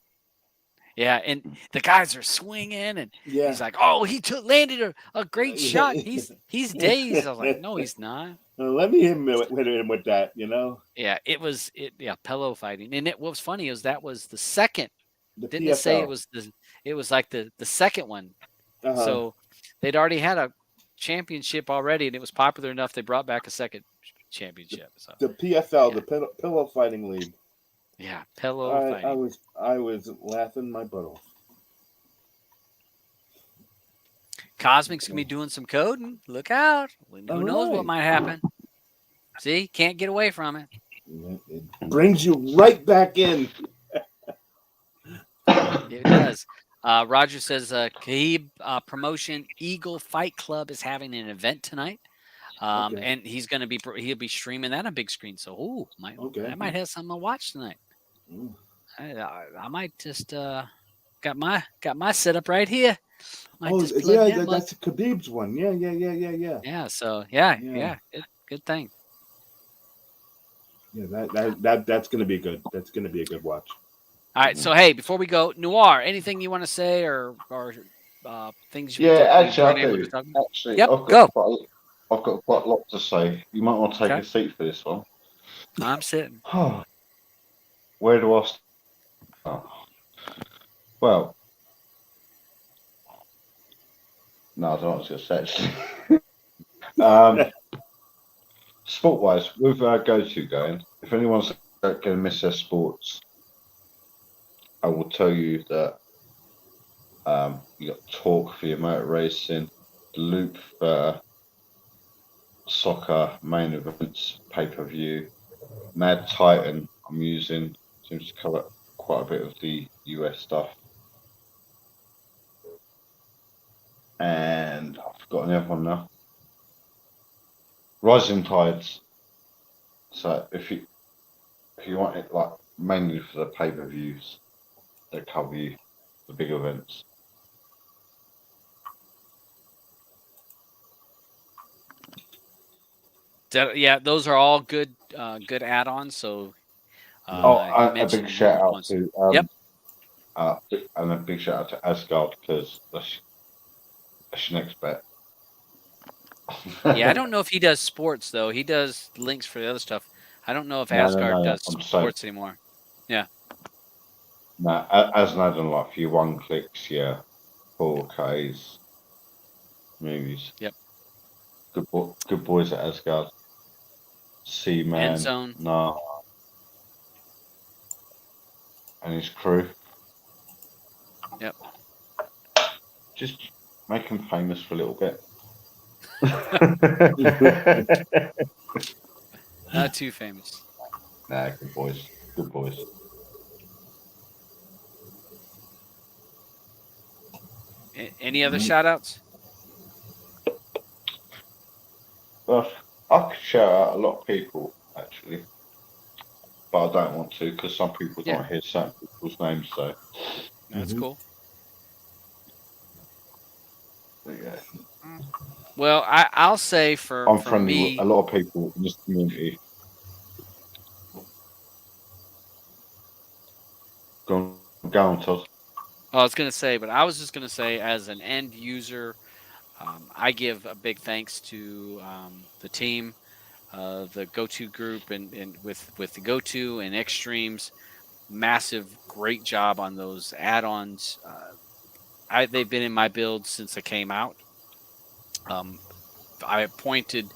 Yeah, and the guys are swinging, and he's like, "Oh, he landed a great shot. He's dazed." I was like, "No, he's not." Let me hit him with that, Yeah, it was pillow fighting, and what was funny is that was the second. The didn't PFL. it say It was like the second one. Uh-huh. So they'd already had a championship already, and it was popular enough they brought back a second championship. So The PFL, yeah. the Pillow Fighting League. Yeah, pillow I fighting. was laughing my butt off. Cosmic's gonna be doing some coding. Look out! Who knows what might happen? See, can't get away from it. It brings you right back in. It does. Roger says, Kahib promotion Eagle Fight Club is having an event tonight. Okay. And he'll be streaming that on big screen. So, I might have something to watch tonight. Mm. I might just got my setup right here. That's Khabib's one. Yeah. Yeah. So yeah. Good thing. Yeah, that's gonna be good. That's gonna be a good watch. All right. So hey, before we go, Noir, anything you want to say or things you actually, weren't I able do. to talk? Actually, Yep, I've got quite a lot to say. You might want to take Okay. a seat for this one. I'm sitting. Where do I start? Well, no, I don't know what I was going to say, actually. Sport-wise, with our go-to going, if anyone's going to miss their sports, I will tell you that you got Talk for your motor racing, Loop for soccer, main events, pay-per-view, Mad Titan I'm using, seems to cover quite a bit of the US stuff. And I've forgotten the other one now. Rising Tides. So if you want it like mainly for the pay-per-views, they cover you the big events. Yeah, those are all good add-ons. So A big shout out to and a big shout out to Asgard because that's your next bet. Yeah, I don't know if he does sports though. He does links for the other stuff. I don't know if Asgard does sports anymore. Yeah. No, as an add-on, like for your 1 clicks, 4Ks, movies. Yep. Good boys at Asgard. Seaman. End Zone. No. And his crew. Yep. Just make him famous for a little bit. Not too famous. Nah, good boys. Good boys. Any other shout-outs? Well, I could shout out a lot of people, actually. But I don't want to, because some people don't hear certain people's names, so. That's cool. Yeah. Well, I'll say I'm friendly me, with a lot of people in this community. Go on, Todd. I was going to say, but I was just going to say as an end user, I give a big thanks to the team, the GoTo group, and with the GoTo and Extremes, massive, great job on those add-ons. They've been in my build since they came out. I appointed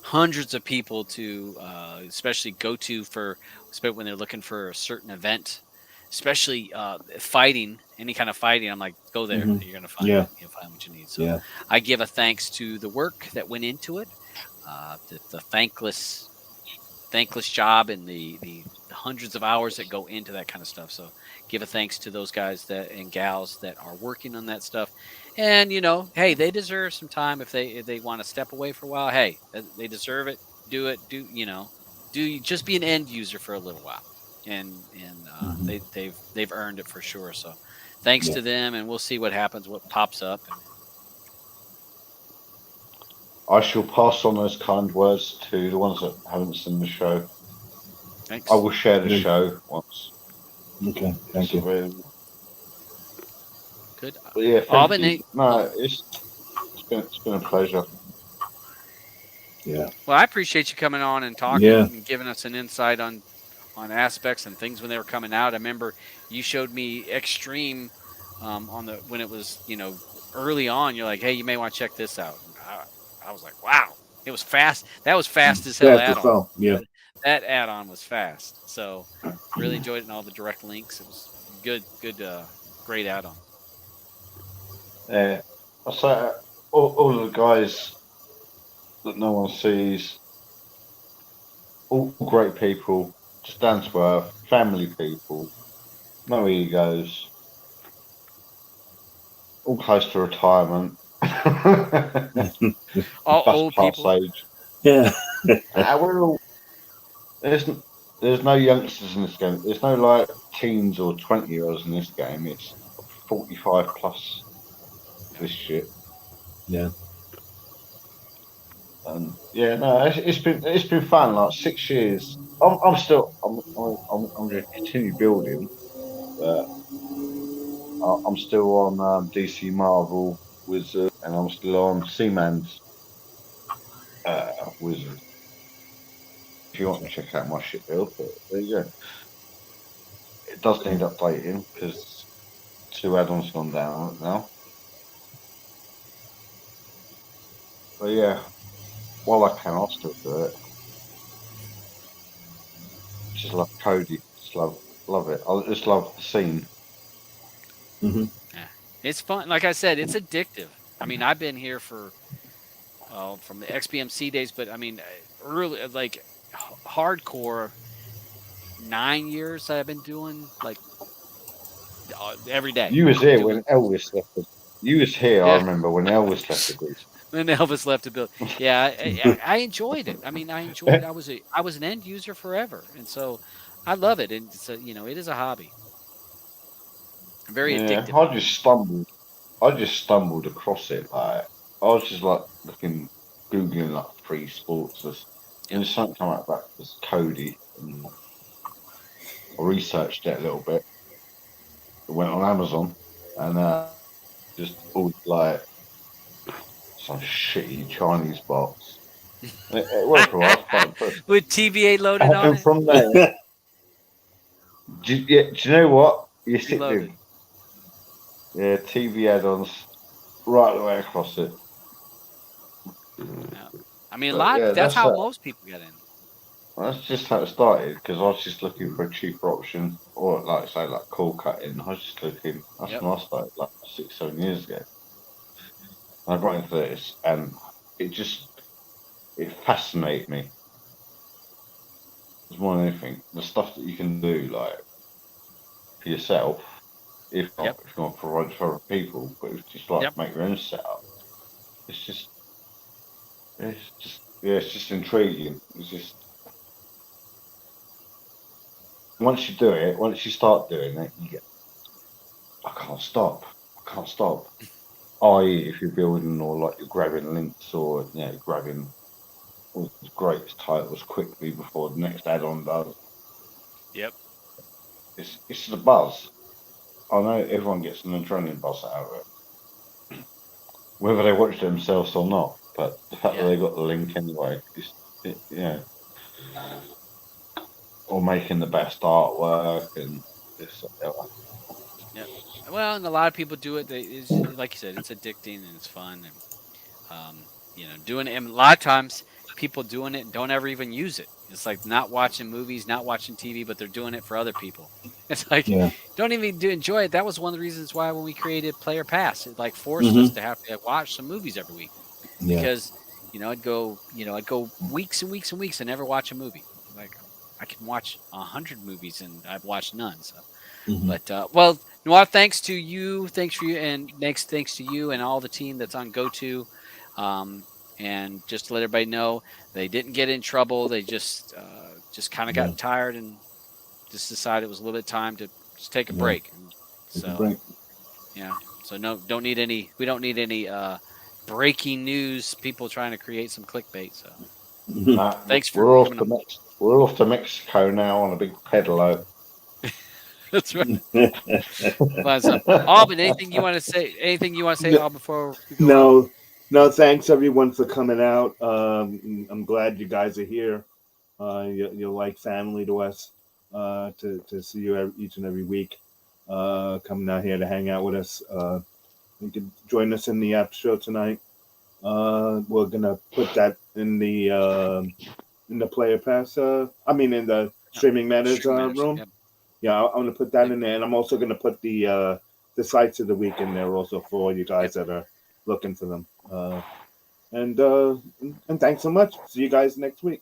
hundreds of people to, especially GoTo especially when they're looking for a certain event, especially fighting, any kind of fighting. I'm like, go there. Mhm. You're gonna find you'll find what you need. So I give a thanks to the work that went into it, the thankless job, and the hundreds of hours that go into that kind of stuff. So give a thanks to those guys and gals that are working on that stuff. And hey, they deserve some time if they want to step away for a while. Hey, they deserve it. Do it. Just be an end user for a little while, and they've earned it for sure. So thanks to them, and we'll see what happens, what pops up. I shall pass on those kind words to the ones that haven't seen the show. Thanks. I will share the show once. Okay, thank you. Good. But yeah, Albany. No, it's been a pleasure. Yeah. Well, I appreciate you coming on and talking and giving us an insight on aspects and things when they were coming out. I remember you showed me Extreme on the when it was early on. You're like, hey, you may want to check this out. And I was like, wow, it was fast. That was fast as hell Fast as add-on. hell, yeah. That add-on was fast. So really enjoyed it and all the direct links. It was good, great add-on. Yeah, I say all of the guys that no one sees, all great people, just down to earth, family people, no egos, all close to retirement. All Bust old past people. age. Yeah. We're all, there's no youngsters in this game. There's no like teens or 20-year-olds in this game. It's 45 plus this shit. Yeah. And yeah, no, it's been fun. Like 6 years. I'm going to continue building, but I'm still on DC Marvel Wizard, and I'm still on Seaman's Wizard. If you want to check out my shit build, but there you go. It does need updating because 2 add-ons gone down now. But yeah, while I can, I'll still do it. Just love Cody. Just love it. I just love the scene. Mm-hmm. Yeah, it's fun. Like I said, it's addictive. I mean, I've been here for from the XBMC days, but I mean, early like hardcore 9 years I've been doing like every day. You was here when Elvis left. You was here. Yeah. I remember when Elvis left the group. When Elvis left the building. Yeah, I enjoyed it. I mean, I enjoyed it. I was an end user forever, and so I love it. And so it is a hobby. Very addictive. I just stumbled across it. Like I was just like googling like free sports, and something come out back was Cody. And I researched it a little bit. It went on Amazon, and just all like some shitty Chinese box. It worked for us. With TVA loaded on And it. from there, do you know what? You sit there. Yeah, TV add-ons right the way across it. Yeah. I mean, that's how most people get in. That's just how it started because I was just looking for a cheaper option, or like say like cord cutting. I was just looking. That's when I started like 6-7 years ago. I got into this, and it fascinated me. It's more than anything the stuff that you can do like for yourself. If not, if you want to provide for other people, but it's just like make your own setup. It's just intriguing. It's just once you start doing it, you get I can't stop. I.e., if you're building or like you're grabbing links or grabbing all the greatest titles quickly before the next add-on does. Yep. It's the buzz. I know everyone gets an adrenaline buzz out of it, whether they watch it themselves or not. But the fact that they got the link anyway, or making the best artwork and this. Yeah. Well, and a lot of people do it. Like you said, it's addicting and it's fun, and doing it. And a lot of times, people doing it don't ever even use it. It's like not watching movies, not watching TV, but they're doing it for other people. It's like don't even enjoy it. That was one of the reasons why when we created Player Pass, it like forced us to have to watch some movies every week because I'd go weeks and weeks and weeks and never watch a movie. Like I can watch 100 movies and I've watched none. So, but well, Noir, thanks to you, thanks to you and all the team that's on GoTo. And just to let everybody know, they didn't get in trouble. They just kind of got tired and just decided it was a little bit time to just take a break. And so, so we don't need any breaking news. People trying to create some clickbait. So, thanks for coming on. We're off to Mexico now on a big pedalo. That's right. Alban, anything you want to say? Alban, before we go? No, thanks everyone for coming out. I'm glad you guys are here. You're like family to us. To see you each and every week. coming out here to hang out with us. You can join us in the after show tonight. We're gonna put that in the player pass. In the streaming matters room. Yep. Yeah, I'm gonna put that in there, and I'm also gonna put the sites of the week in there also for all you guys that are looking for them. And thanks so much. See you guys next week.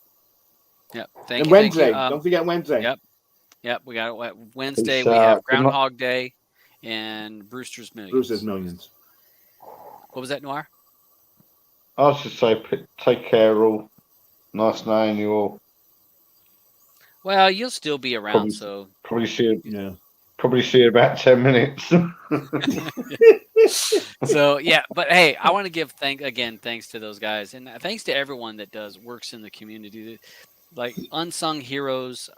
Yep. And Wednesday. Don't forget Wednesday. Yep. We got Wednesday. Peace We have out. Groundhog Day and Brewster's Millions. Brewster's Millions. What was that, Noir? I was just say, take care, all. Nice knowing you all. Well, you'll still be around, so Probably see you. Yeah. Probably see you in about 10 minutes. So yeah, but hey, I want to give thanks to those guys, and thanks to everyone that works in the community, like unsung heroes,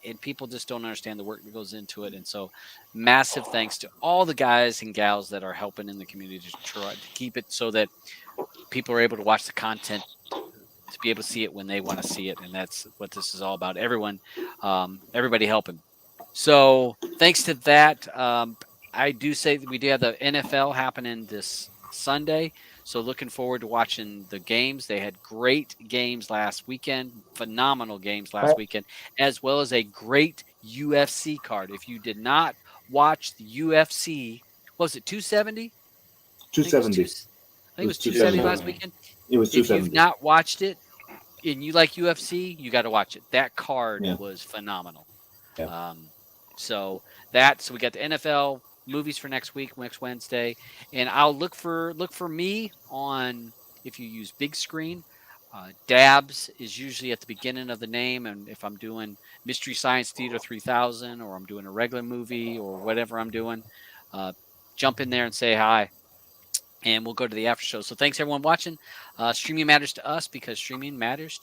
and people just don't understand the work that goes into it. And so, massive thanks to all the guys and gals that are helping in the community to try to keep it so that people are able to watch the content, to be able to see it when they want to see it, and that's what this is all about. Everybody helping. So thanks to that, I do say that we do have the NFL happening this Sunday. So looking forward to watching the games. They had great games last weekend, phenomenal games last weekend, as well as a great UFC card. If you did not watch the UFC, was it 270? 270. I think it was 270 last weekend. It was 270. If you've not watched it and you like UFC, you got to watch it. That card was phenomenal. Yeah. So we got the NFL movies for next Wednesday, and I'll look for me on, if you use big screen. Dabs is usually at the beginning of the name, and if I'm doing Mystery Science Theater 3000 or I'm doing a regular movie or whatever I'm doing, jump in there and say hi, and we'll go to the after show. So thanks everyone watching. Streaming matters to us because streaming matters